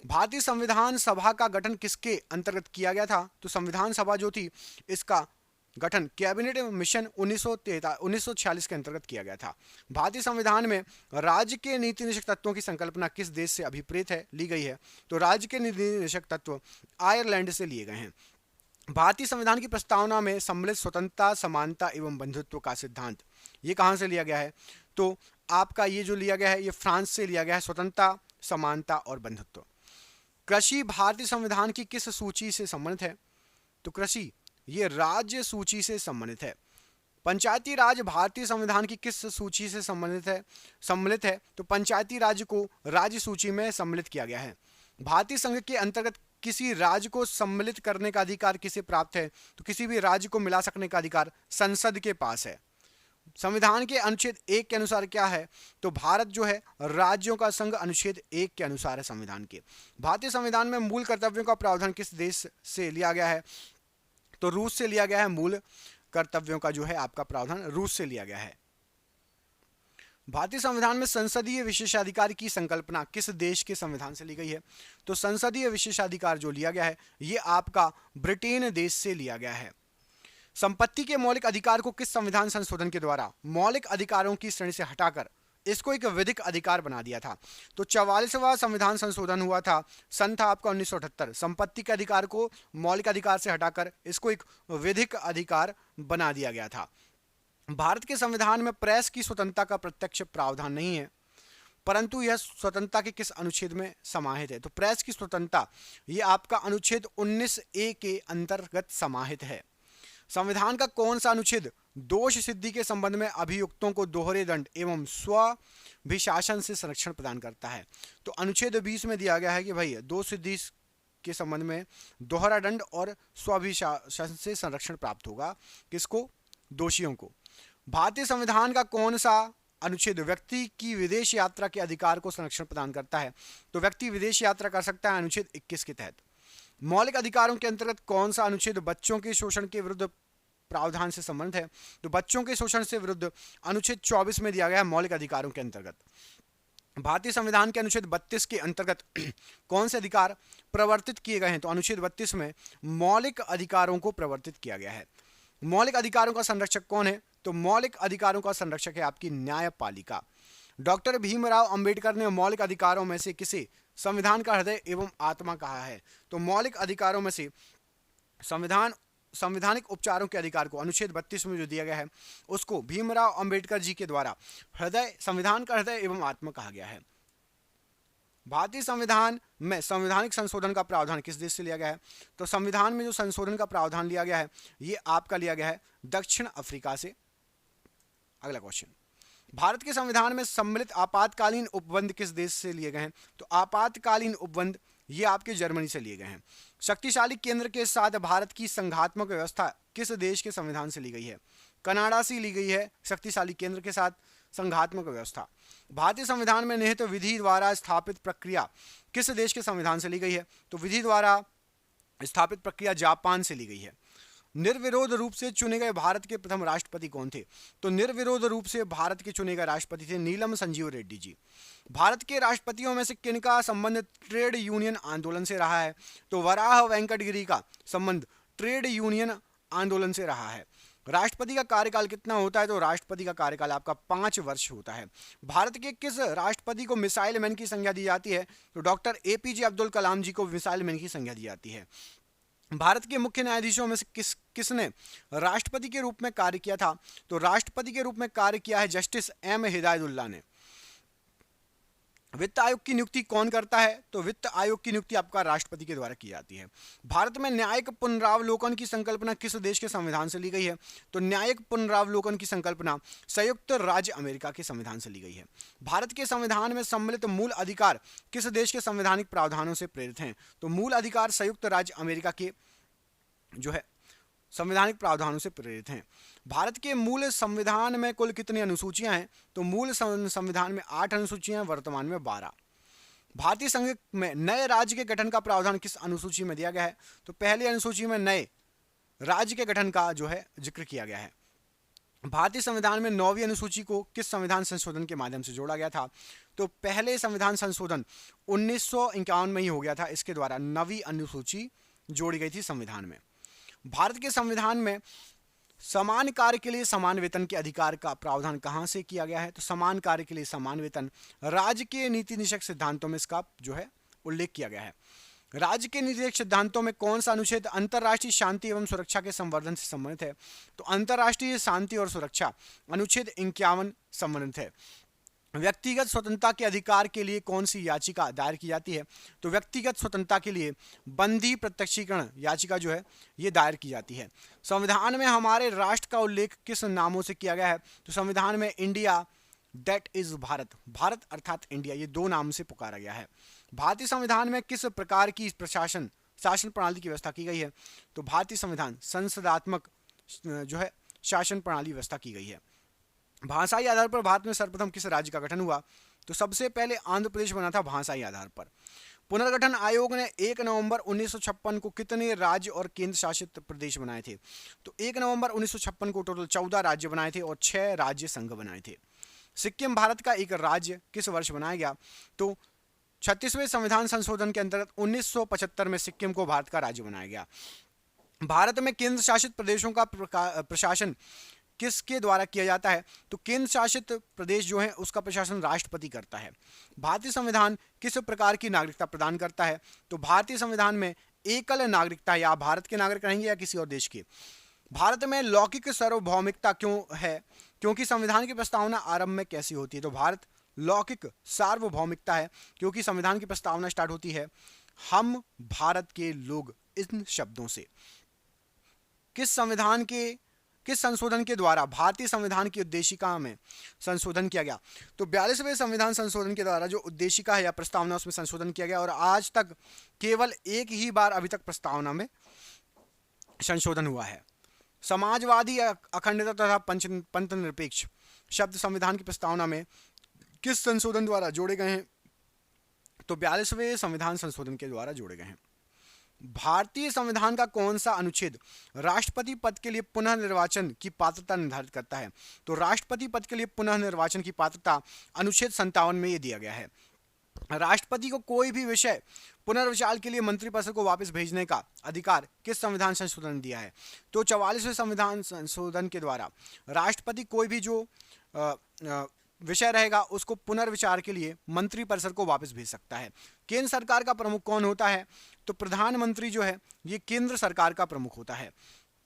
भारतीय संविधान सभा का गठन किसके अंतर्गत किया गया था? तो संविधान सभा जो थी इसका गठन कैबिनेट मिशन 1946 के अंतर्गत किया गया था। भारतीय संविधान में राज्य के नीति निषेध तत्वों की संकल्पना किस देश से अभिप्रेत है, ली गई है? तो राज्य के नीति निषेध तत्व आयरलैंड से लिए गए हैं। भारतीय संविधान की प्रस्तावना में सम्मिलित स्वतंत्रता, समानता एवं बंधुत्व का सिद्धांत, ये कहाँ से लिया गया है? तो आपका ये जो लिया गया है ये फ्रांस से लिया गया है, स्वतंत्रता, समानता और बंधुत्व। कृषि भारतीय संविधान की किस सूची से संबंधित है? तो कृषि ये राज्य सूची से संबंधित है। पंचायती राज भारतीय संविधान की किस सूची से सम्मिलित है? तो पंचायती राज को राज्य सूची में सम्मिलित किया गया है। भारतीय संघ के अंतर्गत किसी राज्य को सम्मिलित करने का अधिकार किसे प्राप्त है? तो किसी भी राज्य को मिला सकने का अधिकार संसद के पास है। संविधान के अनुच्छेद 1 के अनुसार क्या है? तो भारत जो है राज्यों का संघ, अनुच्छेद 1 के अनुसार है संविधान के। भारतीय संविधान में मूल कर्तव्यों का प्रावधान किस देश से लिया गया है? तो रूस से लिया गया है। मूल कर्तव्यों का जो है आपका प्रावधान रूस से लिया गया है। भारतीय संविधान में संसदीय विशेषाधिकार की संकल्पना किस देश के संविधान से ली गई है? तो संसदीय विशेषाधिकार जो लिया गया है ये आपका ब्रिटेन देश से लिया गया है। संपत्ति के मौलिक अधिकार को किस संविधान संशोधन के द्वारा मौलिक अधिकारों की श्रेणी से हटाकर इसको एक विधिक अधिकार बना दिया था? तो 44वां संविधान संशोधन हुआ था, सन था आपका 1978। संपत्ति के अधिकार को मौलिक अधिकार से हटाकर इसको एक विधिक अधिकार बना दिया गया था। भारत के संविधान में प्रेस की स्वतंत्रता का प्रत्यक्ष प्रावधान नहीं है, परंतु यह स्वतंत्रता के किस अनुच्छेद में समाहित है? तो प्रेस की स्वतंत्रता ये आपका अनुच्छेद 19A के अंतर्गत समाहित है। संविधान का कौन सा अनुच्छेद दोष सिद्धि के संबंध में अभियुक्तों को दोहरे दंड एवं स्वाभिशासन से संरक्षण प्रदान करता है? तो अनुच्छेद 20 में दिया गया है कि भाई दोष सिद्धि के संबंध में दोहरा दंड और स्वाभिशासन से संरक्षण प्राप्त होगा किसको? दोषियों को। भारतीय संविधान का कौन सा अनुच्छेद व्यक्ति की विदेश यात्रा के अधिकार को संरक्षण प्रदान करता है? तो व्यक्ति विदेश यात्रा कर सकता है अनुच्छेद 21 के तहत। मौलिक अधिकारों के अंतर्गत कौन सा अनुच्छेद बच्चों के शोषण के विरुद्ध प्रावधान से संबंधित है? तो बच्चों के शोषण से विरुद्ध अनुच्छेद 24 में दिया गया है मौलिक अधिकारों के अंतर्गत। भारतीय संविधान के अनुच्छेद 32 के अंतर्गत कौन से अधिकार प्रवर्तित किए गए हैं? तो अनुच्छेद 32 में मौलिक अधिकारों को प्रवर्तित किया गया है। मौलिक अधिकारों का संरक्षक कौन है? तो मौलिक अधिकारों का संरक्षक है आपकी न्यायपालिका। डॉक्टर भीमराव अंबेडकर ने मौलिक अधिकारों में से किसे संविधान का हृदय एवं आत्मा कहा है? तो मौलिक अधिकारों में से संवैधानिक उपचारों के अधिकार को अनुच्छेद 32 में जो दिया गया है उसको भीमराव अंबेडकर जी के द्वारा संविधान का हृदय एवं आत्मा कहा गया है। भारतीय संविधान में संवैधानिक संशोधन का प्रावधान किस देश से लिया गया है? तो संविधान में जो संशोधन का प्रावधान लिया गया है ये आपका लिया गया है दक्षिण अफ्रीका से। अगला क्वेश्चन, भारत के संविधान में सम्मिलित आपातकालीन उपबंध किस देश से लिए गए हैं? तो आपातकालीन उपबंध ये आपके जर्मनी से लिए गए हैं। शक्तिशाली केंद्र के साथ भारत की संघात्मक व्यवस्था किस देश के संविधान से ली गई है? कनाडा से ली गई है शक्तिशाली केंद्र के साथ संघात्मक व्यवस्था। भारतीय संविधान में निहित विधि द्वारा स्थापित प्रक्रिया किस देश के संविधान से ली गई है? तो विधि द्वारा स्थापित प्रक्रिया जापान से ली गई है। निर्विरोध रूप से चुने गए भारत के प्रथम राष्ट्रपति कौन थे? तो निर्विरोध रूप से भारत के चुने गए राष्ट्रपति थे नीलम संजीव रेड्डी जी। भारत के राष्ट्रपतियों में से किनका संबंध ट्रेड यूनियन आंदोलन से रहा है? तो वराह वेंकटगिरी का संबंध ट्रेड यूनियन आंदोलन से रहा है। राष्ट्रपति का कार्यकाल कितना होता है? तो राष्ट्रपति का कार्यकाल आपका 5 वर्ष होता है। भारत के किस राष्ट्रपति को मिसाइल मैन की संज्ञा दी जाती है? तो डॉक्टर एपीजे अब्दुल कलाम जी को मिसाइल मैन की संज्ञा दी जाती है। भारत के मुख्य न्यायाधीशों में से किसने राष्ट्रपति के रूप में कार्य किया था? तो राष्ट्रपति के रूप में कार्य किया है जस्टिस एम हिदायतुल्लाह ने। वित्त आयोग की नियुक्ति कौन करता है? तो वित्त आयोग की नियुक्ति आपका राष्ट्रपति के द्वारा की जाती है। भारत में न्यायिक पुनरावलोकन की संकल्पना किस देश के संविधान से ली गई है? तो न्यायिक पुनरावलोकन की संकल्पना संयुक्त राज्य अमेरिका के संविधान से ली गई है। भारत के संविधान में सम्मिलित मूल अधिकार किस देश के संवैधानिक प्रावधानों से प्रेरित हैं? तो मूल अधिकार संयुक्त राज्य अमेरिका के जो है संवैधानिक प्रावधानों से प्रेरित हैं। भारत के मूल संविधान में कुल कितनी अनुसूचियां हैं? तो मूल संविधान में 8 अनुसूचियां, वर्तमान में 12। भारतीय संघ में नए राज्य के गठन का प्रावधान किस अनुसूची में दिया गया है? तो पहली अनुसूची में नए राज्य के गठन का जो है जिक्र किया गया है। भारतीय संविधान में 9वीं अनुसूची को किस संविधान संशोधन के माध्यम से जोड़ा गया था? तो पहले संविधान संशोधन 1951 में ही हो गया था, इसके द्वारा 9वीं अनुसूची जोड़ी गई थी संविधान में। भारत के संविधान में समान कार्य के लिए समान वेतन के अधिकार का प्रावधान कहां से किया गया है? तो समान कार्य के लिए समान वेतन राज्य के नीति निषेक सिद्धांतों में इसका जो है उल्लेख किया गया है। राज्य के नीति सिद्धांतों में कौन सा अनुच्छेद अंतर्राष्ट्रीय शांति एवं सुरक्षा के संवर्धन से संबंधित है? तो अंतर्राष्ट्रीय शांति और सुरक्षा अनुच्छेद 51 संबंधित है। व्यक्तिगत स्वतंत्रता के अधिकार के लिए कौन सी याचिका दायर की जाती है? तो व्यक्तिगत स्वतंत्रता के लिए बंदी प्रत्यक्षीकरण याचिका जो है ये दायर की जाती है। संविधान में हमारे राष्ट्र का उल्लेख किस नामों से किया गया है? तो संविधान में India, that is Bharat, Bharat अर्थात इंडिया, ये 2 नाम से पुकारा गया है। भारतीय संविधान में किस प्रकार की शासन प्रणाली की व्यवस्था की गई है? तो भारतीय संविधान संसदात्मक जो है शासन प्रणाली व्यवस्था की गई है। भाषाई आधार पर भारत में सर्वप्रथम किस राज्य का गठन हुआ? तो सबसे पहले आंध्र प्रदेश बना था भाषाई आधार पर। पुनर्गठन आयोग ने 1 नवंबर 1956 को कितने राज्य और केंद्र शासित प्रदेश बनाए थे? तो 1 नवंबर 1956 को टोटल 14 राज्य बनाए थे और 6 राज्य संघ बनाए थे। सिक्किम भारत का एक राज्य किस वर्ष बनाया गया? तो 36वें संविधान संशोधन के अंतर्गत 1975 में सिक्किम को भारत का राज्य बनाया गया। भारत में केंद्र शासित प्रदेशों का प्रशासन किसके द्वारा किया जाता है? तो केंद्र शासित प्रदेश जो है उसका प्रशासन राष्ट्रपति करता है। भारतीय संविधान किस प्रकार की नागरिकता प्रदान करता है? तो भारतीय संविधान में एकल नागरिकता, या भारत के नागरिक रहेंगे या किसी और देश के। भारत में लौकिक सार्वभौमिकता क्यों है? क्योंकि संविधान की प्रस्तावना आरंभ में कैसी होती है? तो भारत लौकिक सार्वभौमिकता है क्योंकि संविधान की प्रस्तावना स्टार्ट होती है हम भारत के लोग, इन शब्दों से। किस संशोधन के द्वारा भारतीय संविधान की उद्देशिका में संशोधन किया गया? तो 42वें संविधान संशोधन के द्वारा जो उद्देशिका है या प्रस्तावना उसमें संशोधन किया गया और आज तक केवल एक ही बार अभी तक प्रस्तावना में संशोधन हुआ है। समाजवादी, अखंडता तथा पंथ निरपेक्ष शब्द संविधान की प्रस्तावना में किस संशोधन द्वारा जोड़े गए हैं? तो 42वें संविधान संशोधन के द्वारा जोड़े गए हैं। भारतीय संविधान का कौन सा अनुच्छेद राष्ट्रपति पद के लिए पुनः निर्वाचन की पात्रता निर्धारित करता है? तो राष्ट्रपति पद के लिए पुनः निर्वाचन की पात्रता अनुच्छेद 57 में ये दिया गया है। राष्ट्रपति को कोई भी विषय पुनर्विचार के लिए मंत्रिपरिषद को वापस भेजने का अधिकार किस संविधान संशोधन ने दिया है? तो 44वें संविधान संशोधन के द्वारा राष्ट्रपति कोई भी जो विषय रहेगा उसको पुनर्विचार के लिए मंत्रिपरिषद को वापस भेज सकता है। केंद्र सरकार का प्रमुख कौन होता है? तो प्रधानमंत्री जो है ये केंद्र सरकार का प्रमुख होता है।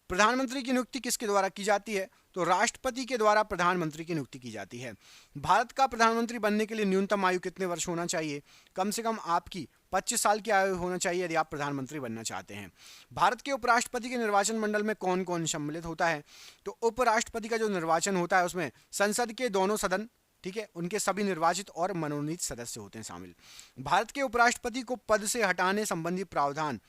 प्रधानमंत्री की नियुक्ति किसके द्वारा की जाती है? तो राष्ट्रपति के द्वारा प्रधानमंत्री की नियुक्ति की जाती है। भारत का प्रधानमंत्री बनने के लिए न्यूनतम आयु कितने वर्ष होना चाहिए? कम से कम आपकी 25 साल की आयु होना चाहिए यदि आप प्रधानमंत्री बनना चाहते हैं। भारत के उपराष्ट्रपति के निर्वाचन मंडल में कौन कौन सम्मिलित होता है? तो उपराष्ट्रपति का जो निर्वाचन होता है उसमें संसद के दोनों सदन, ठीक है, उनके सभी निर्वाचित और मनोनीत सदस्य होते हैं शामिल। भारत के उपराष्ट्रपति को पद से हटाने संबंधी प्रावधान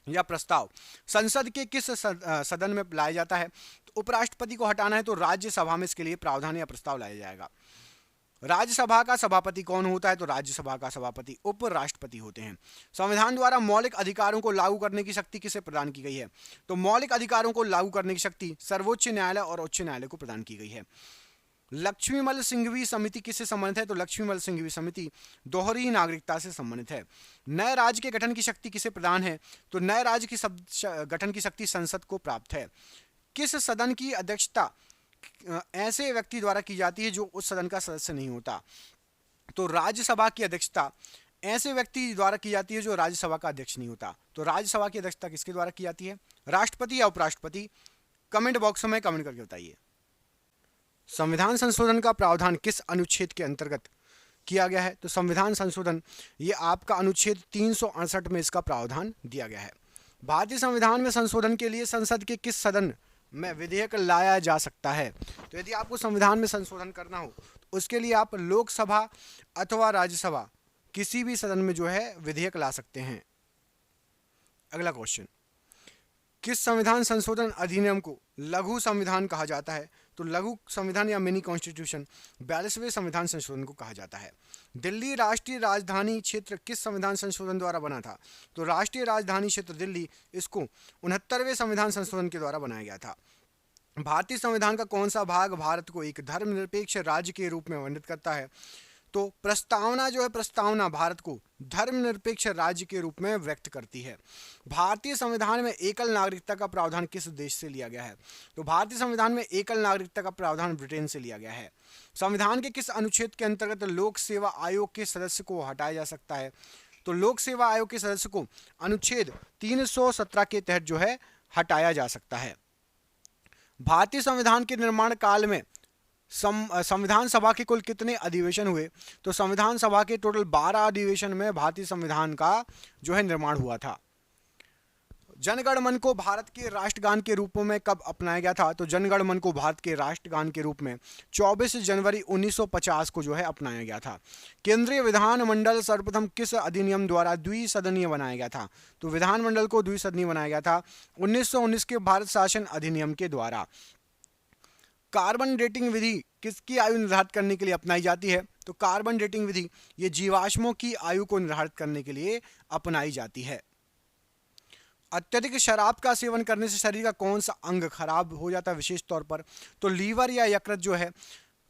या प्रस्ताव संसद के किस सदन में लाया जाता है? तो उपराष्ट्रपति को हटाना है तो राज्यसभा में इसके लिए प्रावधान या प्रस्ताव लाया जाएगा। राज्यसभा का सभापति कौन होता है? तो राज्यसभा का सभापति उपराष्ट्रपति होते हैं। संविधान द्वारा मौलिक अधिकारों को लागू करने की शक्ति किसे प्रदान की गई है? तो मौलिक अधिकारों को लागू करने की शक्ति सर्वोच्च न्यायालय और उच्च न्यायालय को प्रदान की गई है। लक्ष्मीमल सिंघवी समिति किससे संबंधित है? तो लक्ष्मीमल सिंघवी समिति दोहरी नागरिकता से संबंधित है। नए राज्य के गठन की शक्ति किसे प्रदान है? तो नए राज्य की गठन की शक्ति संसद को प्राप्त है। किस सदन की अध्यक्षता ऐसे व्यक्ति द्वारा की जाती है जो उस सदन का सदस्य नहीं होता? तो राज्यसभा की अध्यक्षता ऐसे व्यक्ति द्वारा की जाती है जो राज्यसभा का अध्यक्ष नहीं होता। तो राज्यसभा की अध्यक्षता किसके द्वारा की जाती है? राष्ट्रपति या उपराष्ट्रपति? कमेंट बॉक्स में कमेंट करके बताइए। संविधान संशोधन का प्रावधान किस अनुच्छेद के अंतर्गत किया गया है? तो संविधान संशोधन ये आपका अनुच्छेद 368 में इसका प्रावधान दिया गया है। भारतीय संविधान में संशोधन के लिए संसद के किस सदन में विधेयक लाया जा सकता है? तो यदि आपको संविधान में संशोधन करना हो तो उसके लिए आप लोकसभा अथवा राज्यसभा किसी भी सदन में जो है विधेयक ला सकते हैं। अगला क्वेश्चन, किस संविधान संशोधन अधिनियम को लघु संविधान कहा जाता है? तो लघु संविधान या मिनी कॉन्स्टिट्यूशन 42वें संविधान संशोधन को कहा जाता है। दिल्ली राष्ट्रीय राजधानी क्षेत्र किस संविधान संशोधन द्वारा बना था? तो राष्ट्रीय राजधानी क्षेत्र दिल्ली इसको 69वें संविधान संशोधन के द्वारा बनाया गया था। भारतीय संविधान का कौन सा भाग भारत को एक धर्मनिरपेक्ष राज्य के रूप में वर्णित करता है? तो प्रस्तावना जो है, प्रस्तावना भारत को धर्मनिरपेक्ष राज्य के रूप में व्यक्त करती है। भारतीय संविधान में एकल नागरिकता का प्रावधान किस देश से लिया गया है? तो भारतीय संविधान में एकल नागरिकता का प्रावधान ब्रिटेन से लिया गया है। संविधान के किस अनुच्छेद के अंतर्गत लोक सेवा आयोग के सदस्य को हटाया जा सकता है? तो लोक सेवा आयोग के सदस्य को अनुच्छेद 317 के तहत जो है हटाया जा सकता है। भारतीय संविधान के निर्माण काल में संविधान सभा के कुल कितने अधिवेशन हुए? तो संविधान सभा के टोटल 12 अधिवेशन में भारतीय संविधान का जो है निर्माण हुआ था। जनगण मन को भारत के राष्ट्रगान के रूप में कब अपनाया गया था? तो जनगण मन को भारत के राष्ट्रगान के रूप में 24 जनवरी 1950 को जो है अपनाया गया था। केंद्रीय विधानमंडल सर्वप्रथम किस अधिनियम द्वारा द्विसदनीय बनाया गया था? तो विधानमंडल को द्विसदनीय बनाया गया था 1919 के भारत शासन अधिनियम के द्वारा। कार्बन डेटिंग विधि किसकी आयु निर्धारित करने के लिए अपनाई जाती है? तो कार्बन डेटिंग विधि ये जीवाश्मों की आयु को निर्धारित करने के लिए अपनाई जाती है। अत्यधिक शराब का सेवन करने से शरीर का कौन सा अंग खराब हो जाता है विशेष तौर पर? तो लीवर या यकृत जो है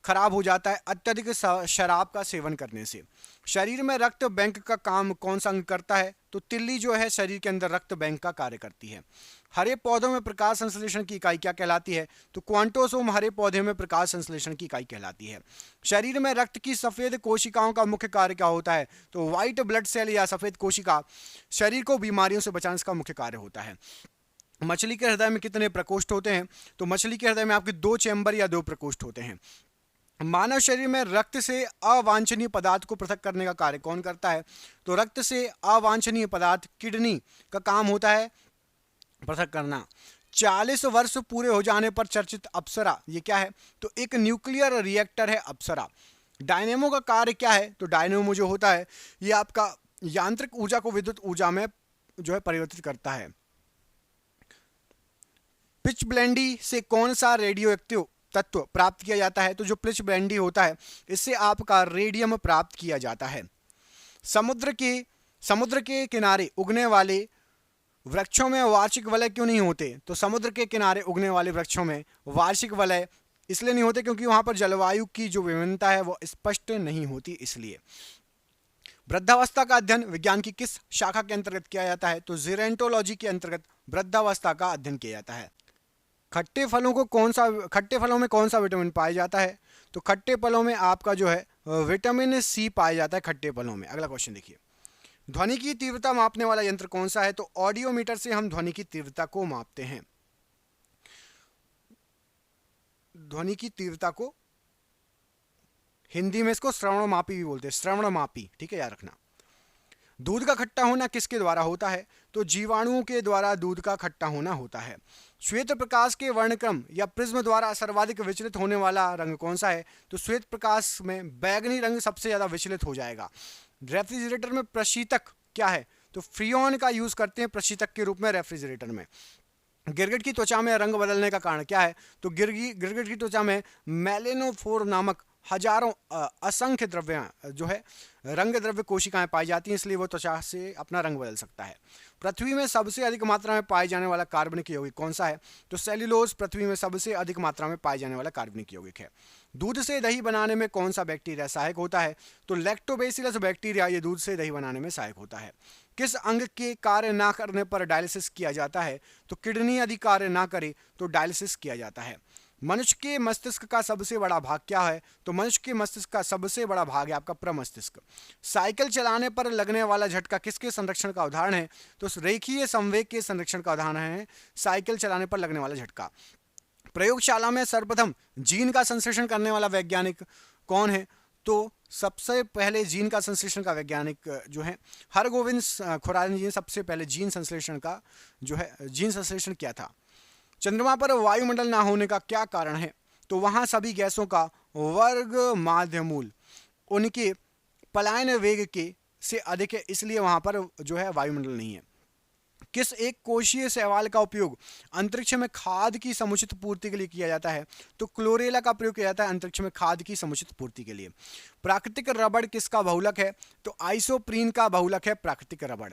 खराब हो जाता है अत्यधिक शराब का सेवन करने से। शरीर में रक्त बैंक का काम कौन सा अंग करता है? तो तिल्ली जो है शरीर के अंदर रक्त बैंक का कार्य करती है। हरे पौधों में प्रकाश संश्लेषण की इकाई क्या कहलाती है? तो क्वांटोसोम हरे पौधे में प्रकाश संश्लेषण की इकाई कहलाती है। शरीर में रक्त की सफेद कोशिकाओं का मुख्य कार्य क्या होता है? तो व्हाइट ब्लड सेल या सफेद कोशिका शरीर को बीमारियों से बचाने का मुख्य कार्य होता है। मछली के हृदय में कितने प्रकोष्ठ होते हैं? तो मछली के हृदय में आपके 2 चैम्बर या 2 प्रकोष्ठ होते हैं। मानव शरीर में रक्त से अवांछनीय पदार्थ को पृथक करने का कार्य कौन करता है? तो रक्त से अवांछनीय पदार्थ किडनी का काम होता है पृथक करना। 40 वर्ष पूरे हो जाने पर चर्चित अप्सरा ये क्या है? तो एक न्यूक्लियर रिएक्टर है अप्सरा। डायनेमो का कार्य क्या है? तो डायनेमो जो होता है ये आपका यांत्रिक ऊर्जा को विद्युत ऊर्जा में जो है परिवर्तित करता है। पिच ब्लेंडी से कौन सा रेडियो एक्टिव तत्व प्राप्त किया जाता है? तो जो पिच ब्लेंडी होता है इससे आपका रेडियम प्राप्त किया जाता है। समुद्र के किनारे उगने वाले वृक्षों में वार्षिक वलय क्यों नहीं होते? तो समुद्र के किनारे उगने वाले वृक्षों में वार्षिक वलय इसलिए नहीं होते क्योंकि वहां पर जलवायु की जो विभिन्नता है वो स्पष्ट नहीं होती इसलिए। वृद्धावस्था का अध्ययन विज्ञान की किस शाखा के अंतर्गत किया जाता है? तो जीरेंटोलॉजी के अंतर्गत वृद्धावस्था का अध्ययन किया जाता है। खट्टे फलों में कौन सा विटामिन पाया जाता है? तो खट्टे फलों में आपका जो है विटामिन सी पाया जाता है खट्टे फलों में। अगला क्वेश्चन देखिए, ध्वनि की तीव्रता मापने वाला यंत्र कौन सा है? तो ऑडियोमीटर से हम ध्वनि की तीव्रता को मापते हैं। ध्वनि की तीव्रता को हिंदी में इसको श्रवणमापी भी बोलते हैं, श्रवणमापी, ठीक है, याद रखना। दूध का खट्टा होना किसके द्वारा होता है? तो जीवाणुओं के द्वारा दूध का खट्टा होना होता है। श्वेत प्रकाश के वर्णक्रम या प्रिज्म द्वारा सर्वाधिक विचलित होने वाला रंग कौन सा है? तो श्वेत प्रकाश में बैगनी रंग सबसे ज्यादा विचलित हो जाएगा। रेफ्रिजरेटर में प्रशीतक क्या है? तो फ्रीऑन का यूज करते हैं प्रशीतक के रूप में रेफ्रिजरेटर में। गिरगिट की त्वचा में रंग बदलने का कारण क्या है? तो गिरगिट की त्वचा में मेलेनोफोर नामक हजारों असंख्य द्रव्य जो है रंग द्रव्य कोशिकाएं पाई जाती हैं, इसलिए वो त्वचा से अपना रंग बदल सकता है। पृथ्वी में सबसे अधिक मात्रा में पाए जाने वाला कार्बनिक यौगिक कौन सा है? तो सेल्यूलोज पृथ्वी में सबसे अधिक मात्रा में पाए जाने वाला कार्बनिक यौगिक है। दूध से दही बनाने में कौन सा बैक्टीरिया सहायक होता है? तो लैक्टोबैसिलस बैक्टीरिया ये दूध से दही बनाने में सहायक होता है। किस अंग के कार्य ना करने पर डायलिसिस किया जाता है? तो किडनी यदि कार्य ना करे तो डायलिसिस किया जाता है। मनुष्य के मस्तिष्क का सबसे बड़ा भाग क्या है? तो मनुष्य के मस्तिष्क का सबसे बड़ा भाग है आपका प्रमस्तिष्क। साइकिल चलाने पर लगने वाला झटका किसके संरक्षण का उदाहरण है? तो रेखीय संवेग के संरक्षण का उदाहरण है साइकिल चलाने पर लगने वाला झटका। प्रयोगशाला में सर्वप्रथम जीन का संश्लेषण करने वाला वैज्ञानिक कौन है? तो सबसे पहले जीन का संश्लेषण का वैज्ञानिक जो है हरगोविंद खुराना जी ने सबसे पहले जीन संश्लेषण किया था। चंद्रमा पर वायुमंडल ना होने का क्या कारण है? तो वहां सभी गैसों का वर्ग माध्यमूल उनके पलायन वेग के से अधिक है, इसलिए वहां पर जो है वायुमंडल नहीं है। किस एक कोशीय शैवाल का उपयोग अंतरिक्ष में खाद की समुचित पूर्ति के लिए किया जाता है? तो क्लोरेला का प्रयोग किया जाता है अंतरिक्ष में खाद की समुचित पूर्ति के लिए। प्राकृतिक रबड़ किसका बहुलक है? तो आइसोप्रीन का बहुलक है प्राकृतिक रबड़।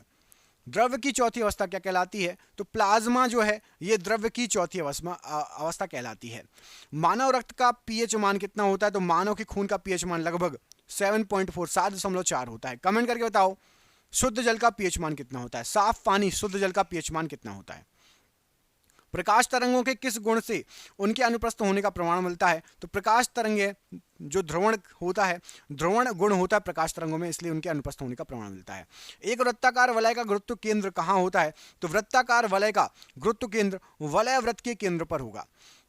द्रव्य की चौथी अवस्था क्या कहलाती है? तो प्लाज्मा जो है ये द्रव्य की चौथी अवस्था कहलाती है। मानव रक्त का पीएच मान कितना होता है? तो मानव के खून का पीएच मान लगभग 7.4 7.4 होता है। कमेंट करके बताओ शुद्ध जल का पीएच मान कितना होता है? साफ पानी शुद्ध जल का पीएच मान कितना होता है? प्रकाश तरंगों के किस गुण से उनके अनुप्रस्थ होने का प्रमाण मिलता है? तो प्रकाश तरंगे जो ध्रुवण गुण होता है प्रकाश तरंगों में, इसलिए उनके अनुप्रस्थ होने का प्रमाण मिलता है। एक वृत्ताकार वलय का गुरुत्व केंद्र कहाँ होता है? तो वृत्ताकार वलय का गुरुत्व केंद्र वलय वृत्त के केंद्र पर होगा।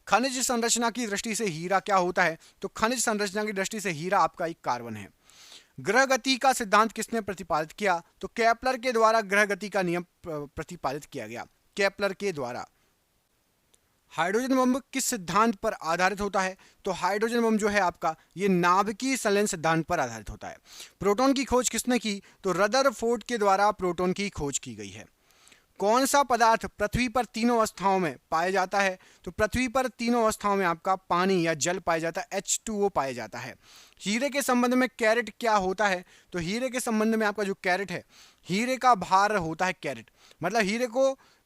खनिज संरचना की दृष्टि से हीरा क्या होता है? तो खनिज संरचना की दृष्टि से हीरा आपका एक कार्बन है। ग्रह गति का सिद्धांत किसने प्रतिपादित किया? तो केपलर के द्वारा ग्रह गति का नियम प्रतिपादित किया गया, केपलर के द्वारा। हाइड्रोजन बम किस सिद्धांत पर आधारित होता है? तो हाइड्रोजन बम जो है आपका ये नाभिकीय संलयन सिद्धांत पर आधारित होता है। प्रोटॉन की खोज किसने की? तो रदरफोर्ड के द्वारा प्रोटॉन की खोज की गई है। कौन सा पदार्थ पृथ्वी पर तीनों अवस्थाओं में पाया जाता है? तो पृथ्वी पर तीनों अवस्थाओं में आपका पानी या जल पाया जाता है, H2O पाया जाता है। हीरे के संबंध में कैरेट क्या होता है? तो हीरे के संबंध में आपका जो कैरेट है, हीरे का भार होता है कैरेट, मतलब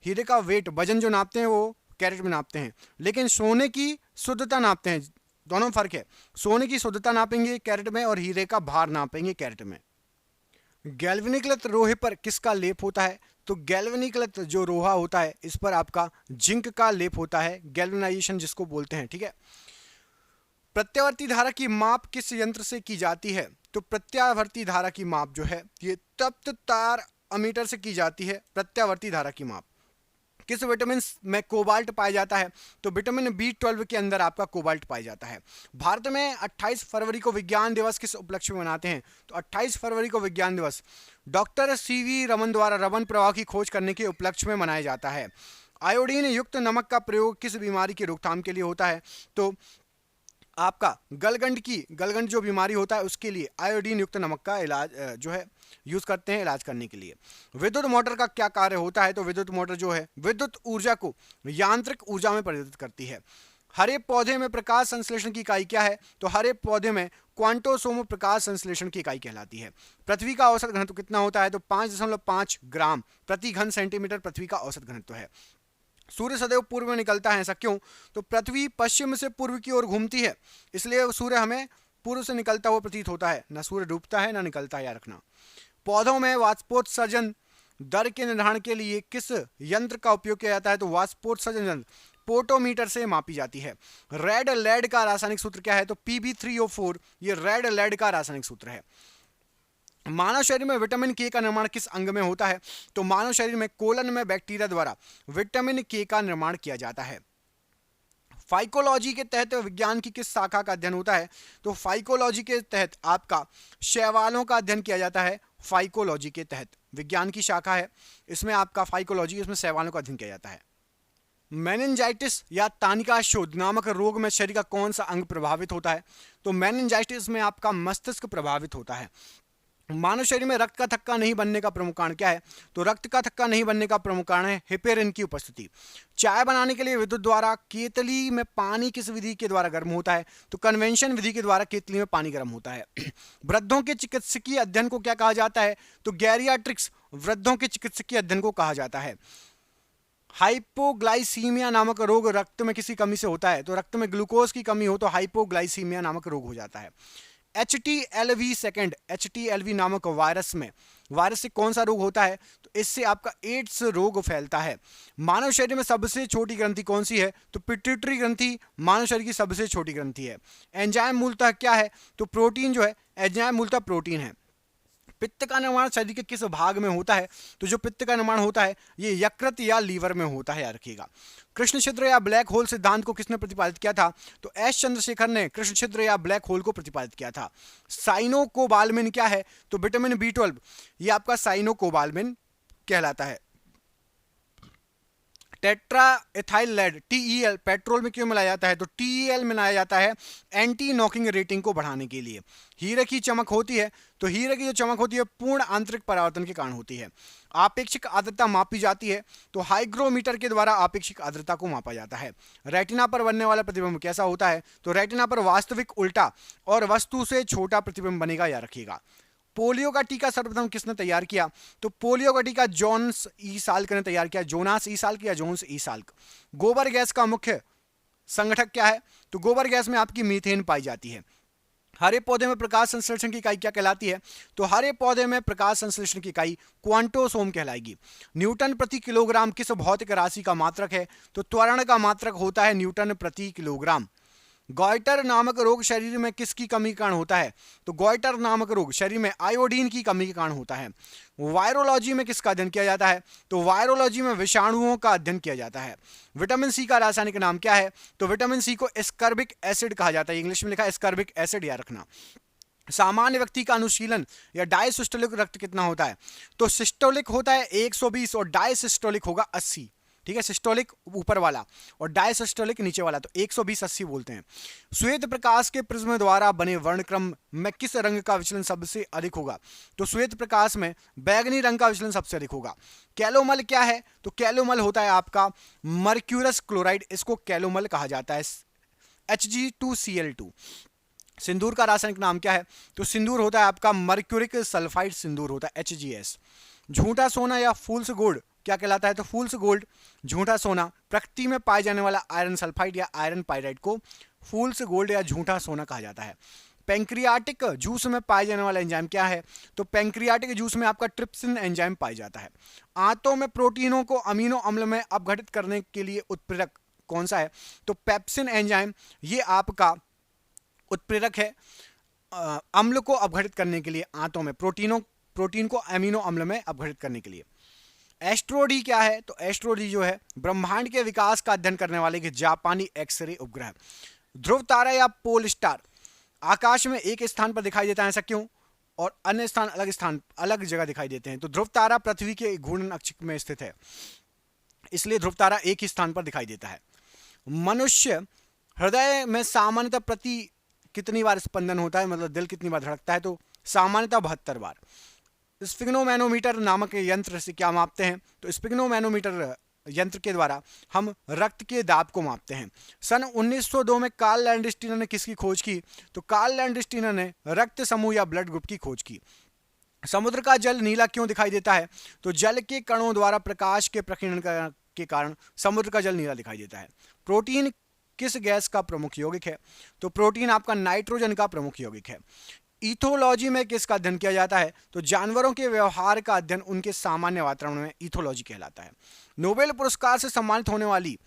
हीरे का वेट वजन जो नापते हैं वो कैरेट में नापते हैं, लेकिन सोने की शुद्धता नापते हैं, दोनों फर्क है। सोने की शुद्धता नापेंगे कैरेट में और हीरे का भार नापेंगे कैरेट में। गैल्वेनिकलत लोहे पर किसका लेप होता है? तो गैल्वेनिकलत जो लोहा होता है इस पर आपका जिंक का लेप होता है, गैल्वेनाइजेशन जिसको बोलते हैं, ठीक है। प्रत्यावर्ती धारा की माप किस यंत्र से की जाती है? तो प्रत्यावर्ती धारा की माप जो है ये तप्त तार अमीटर से की जाती है। प्रत्यावर्ती धारा की माप। किस विटामिन में कोबाल्ट पाया जाता है? तो विटामिन B12 के अंदर आपका कोबाल्ट पाया जाता है। भारत में 28 फरवरी को विज्ञान दिवस किस उपलक्ष्य में मनाते हैं? तो 28 फरवरी को विज्ञान दिवस डॉक्टर CV रमन द्वारा रमन प्रवाह की खोज करने के उपलक्ष्य में मनाया जाता है। आयोडीन युक्त नमक का प्रयोग किस बीमारी की रोकथाम के लिए होता है? तो आपका गलगंड जो बीमारी होता है उसके लिए आयोडीन युक्त नमक का इलाज जो है यूज करते हैं इलाज करने के लिए। विद्युत मोटर का क्या कार्य होता है? तो विद्युत मोटर जो है विद्युत ऊर्जा को यांत्रिक ऊर्जा में परिवर्तित करती है। हरे पौधे में प्रकाश संश्लेषण की इकाई क्या है? तो हरे पौधे में क्वांटोसोम प्रकाश संश्लेषण की इकाई कहलाती है। पृथ्वी का औसत घनत्व कितना होता है? तो 5.5 ग्राम प्रति घन सेंटीमीटर पृथ्वी का औसत घनत्व है। सूर्य सदैव पूर्व में निकलता है, ऐसा क्यों? तो पृथ्वी पश्चिम से पूर्व की ओर घूमती है, इसलिए सूर्य हमें पूर्व से निकलता हुआ प्रतीत होता है। ना सूर्य डूबता है ना निकलता है, याद रखना। पौधों में वाष्पोत्सर्जन दर के निर्धारण के लिए किस यंत्र का उपयोग किया जाता है? तो वाष्पोत्सर्जन यंत्र पोटोमीटर से मापी जाती है। रेड लेड का रासायनिक सूत्र क्या है? तो Pb3O4, ये रेड लेड का रासायनिक सूत्र है। मानव शरीर में विटामिन के का निर्माण किस अंग में होता है? तो मानव शरीर में कोलन में बैक्टीरिया द्वारा विटामिन के का निर्माण किया जाता है। फाइकोलॉजी के तहत विज्ञान की किस शाखा का अध्ययन होता है? तो फाइकोलॉजी के तहत आपका शैवालों का अध्ययन किया जाता है। फाइकोलॉजी के तहत विज्ञान की शाखा है, इसमें आपका फाइकोलॉजी, इसमें शैवालों का अध्ययन किया जाता है। मेनिंजाइटिस या तानिका शोध नामक रोग में शरीर का कौन सा अंग प्रभावित होता है? तो मेनिंजाइटिस में आपका मस्तिष्क प्रभावित होता है। मानव शरीर में रक्त का थक्का नहीं बनने का प्रमुख कारण क्या है? तो रक्त का थक्का नहीं बनने का प्रमुख कारण है हेपेरिन की उपस्थिति। चाय बनाने के लिए विद्युत द्वारा केतली में पानी किस विधि के द्वारा गर्म होता है? तो कन्वेंशन विधि के द्वारा केतली में पानी गर्म होता है। वृद्धों के चिकित्सकीय अध्ययन को क्या कहा जाता है? तो गैरियाट्रिक्स वृद्धों के चिकित्सकीय अध्ययन को कहा जाता है। हाइपोग्लाइसीमिया नामक रोग रक्त में किसी कमी से होता है? तो रक्त में ग्लूकोज की कमी हो तो हाइपोग्लाइसीमिया नामक रोग हो जाता है। HTLV नामक वायरस से कौन सा रोग होता है? तो इससे आपका एड्स रोग फैलता है। मानव शरीर में सबसे छोटी ग्रंथि कौन सी है? तो पिट्यूटरी ग्रंथि मानव शरीर की सबसे छोटी ग्रंथि है। एंजाइम मूलतः क्या है? तो प्रोटीन जो है, एंजाइम मूलतः प्रोटीन है। पित्त का निर्माण शरीर के किस भाग में होता है? तो जो पित्त का निर्माण होता है ये यकृत या लीवर में होता है, याद रखिएगा। कृष्ण छिद्र या ब्लैक होल सिद्धांत को किसने प्रतिपादित किया था? तो एस चंद्रशेखर ने कृष्ण छिद्र या ब्लैक होल को प्रतिपादित किया था। साइनोकोबाल्मिन क्या है? तो विटामिन B12, ये आपका साइनोकोबाल्मिन कहलाता है। Tetra ethyl lead TEL petrol में क्यों मिलाया जाता है? तो TEL मिलाया जाता है एंटी नॉकिंग रेटिंग को बढ़ाने के लिए। हीरे की चमक होती है, तो हीरे की जो चमक होती है पूर्ण आंतरिक परावर्तन के कारण होती है। आपेक्षिक आर्द्रता मापी जाती है, तो हाइग्रोमीटर के द्वारा आपेक्षिक आर्द्रता को मापा जाता है। रेटिना पर बनने वाला प्रतिबिंब कैसा होता है? तो रेटिना पर वास्तविक उल्टा और वस्तु से छोटा प्रतिबिंब बनेगा, याद रखिएगा। पोलियो का टीका सर्वप्रथम किसने तैयार किया? तो पोलियो का टीका जोनास ई साल्क ने तैयार किया। जोनास ई साल्क या जोन्स ई साल्क। गोबर गैस का मुख्य संगठक क्या है? तो गोबर गैस में आपकी मीथेन पाई जाती है। हरे पौधे में प्रकाश संश्लेषण की इकाई क्या कहलाती है? तो हरे पौधे में प्रकाश संश्लेषण की इकाई क्वांटोसोम कहलाएगी। न्यूटन प्रति किलोग्राम किस भौतिक राशि का मात्रक है? तो त्वरण का मात्रक होता है न्यूटन प्रति किलोग्राम। गॉइटर नामक रोग शरीर में किसकी कमी के कारण होता है? तो गॉइटर नामक रोग शरीर में आयोडीन की कमी के कारण होता है। वायरोलॉजी में किसका अध्ययन किया जाता है? तो वायरोलॉजी में विषाणुओं का अध्ययन किया जाता है। विटामिन सी का रासायनिक नाम क्या है? तो विटामिन सी को एस्कर्बिक एसिड कहा जाता है, इंग्लिश में लिखा है एस्कर्बिक एसिड, याद रखना। सामान्य व्यक्ति का अनुशीलन या डायसिस्टोलिक रक्त कितना होता है? तो सिस्टोलिक होता है 120 और डायसिस्टोलिक होगा 80। ठीक है, सिस्टोलिक ऊपर वाला और डायसिस्टोलिक नीचे वाला, तो 120-80 बोलते हैं। श्वेत प्रकाश के प्रिज्म द्वारा बने वर्णक्रम में किस रंग का विचलन सबसे अधिक होगा? तो श्वेत प्रकाश में बैगनी रंग का विचलन सबसे अधिक होगा। कैलोमल क्या है? तो कैलोमल होता है आपका मर्क्यूरस क्लोराइड, इसको कैलोमल कहा जाता है, Hg2Cl2। सिंदूर का रासायनिक नाम क्या है? तो सिंदूर होता है आपका मर्क्यूरिक सल्फाइड सिंदूर होता है, HGS। झूठा सोना या फूल्स गोल्ड क्या कहलाता है? तो फूल्स गोल्ड झूठा सोना, प्रकृति में पाए जाने वाला आयरन सल्फाइड या आयरन पाइराइड को फूल्स गोल्ड या झूठा सोना कहा जाता है। पैंक्रियाटिक जूस में पाए जाने वाला एंजाइम क्या है? तो पैंक्रियाटिक जूस में आपका ट्रिप्सिन एंजाइम पाया जाता है। आंतों में प्रोटीनों को अमीनो अम्ल में अपघटित करने के लिए उत्प्रेरक कौन सा है? तो पेप्सिन एंजाइम, ये आपका उत्प्रेरक है अम्ल को अपघटित करने के लिए, आंतों में प्रोटीन को अमीनो अम्ल में अपघटित करने के लिए। एस्ट्रोडी क्या है? तो एस्ट्रोडी जो है ब्रह्मांड के विकास का अध्ययन करने वाले के जापानी एक्सरे उपग्रह। ध्रुव तारा या पोल स्टार आकाश में एक स्थान पर दिखाई देता है, ऐसा क्यों? और अन्य स्थान अलग जगह दिखाई देते हैं। तो ध्रुव तारा पृथ्वी के घूर्णन अक्ष में स्थित है, इसलिए ध्रुव तारा एक ही स्थान पर दिखाई देता है। मनुष्य हृदय में सामान्यतः प्रति कितनी बार स्पंदन होता है, मतलब दिल कितनी बार धड़कता है? तो सामान्यतः 72 बार। स्फिग्नोमैनोमीटर नामक यंत्र से क्या मापते हैं? तो स्फिग्नोमैनोमीटर यंत्र के द्वारा हम रक्त के दाब को मापते हैं। सन 1902 में कार्ल लैंडस्टीनर ने किसकी खोज की? तो कार्ल लैंडस्टीनर ने रक्त समूह या ब्लड ग्रुप की खोज की। समुद्र का जल नीला क्यों दिखाई देता है? तो जल के कणों द्वारा प्रकाश के प्रकीर्णन के कारण समुद्र का जल नीला दिखाई देता है। प्रोटीन किस गैस का प्रमुख यौगिक है? तो प्रोटीन आपका नाइट्रोजन का प्रमुख यौगिक है। इथोलॉजी में किसका अध्ययन किया जाता है? तो जानवरों के व्यवहार का अध्ययन उनके सामान्य वातावरण में इथोलॉजी कहलाता है। नोबेल पुरस्कार से सम्मानित होने वाली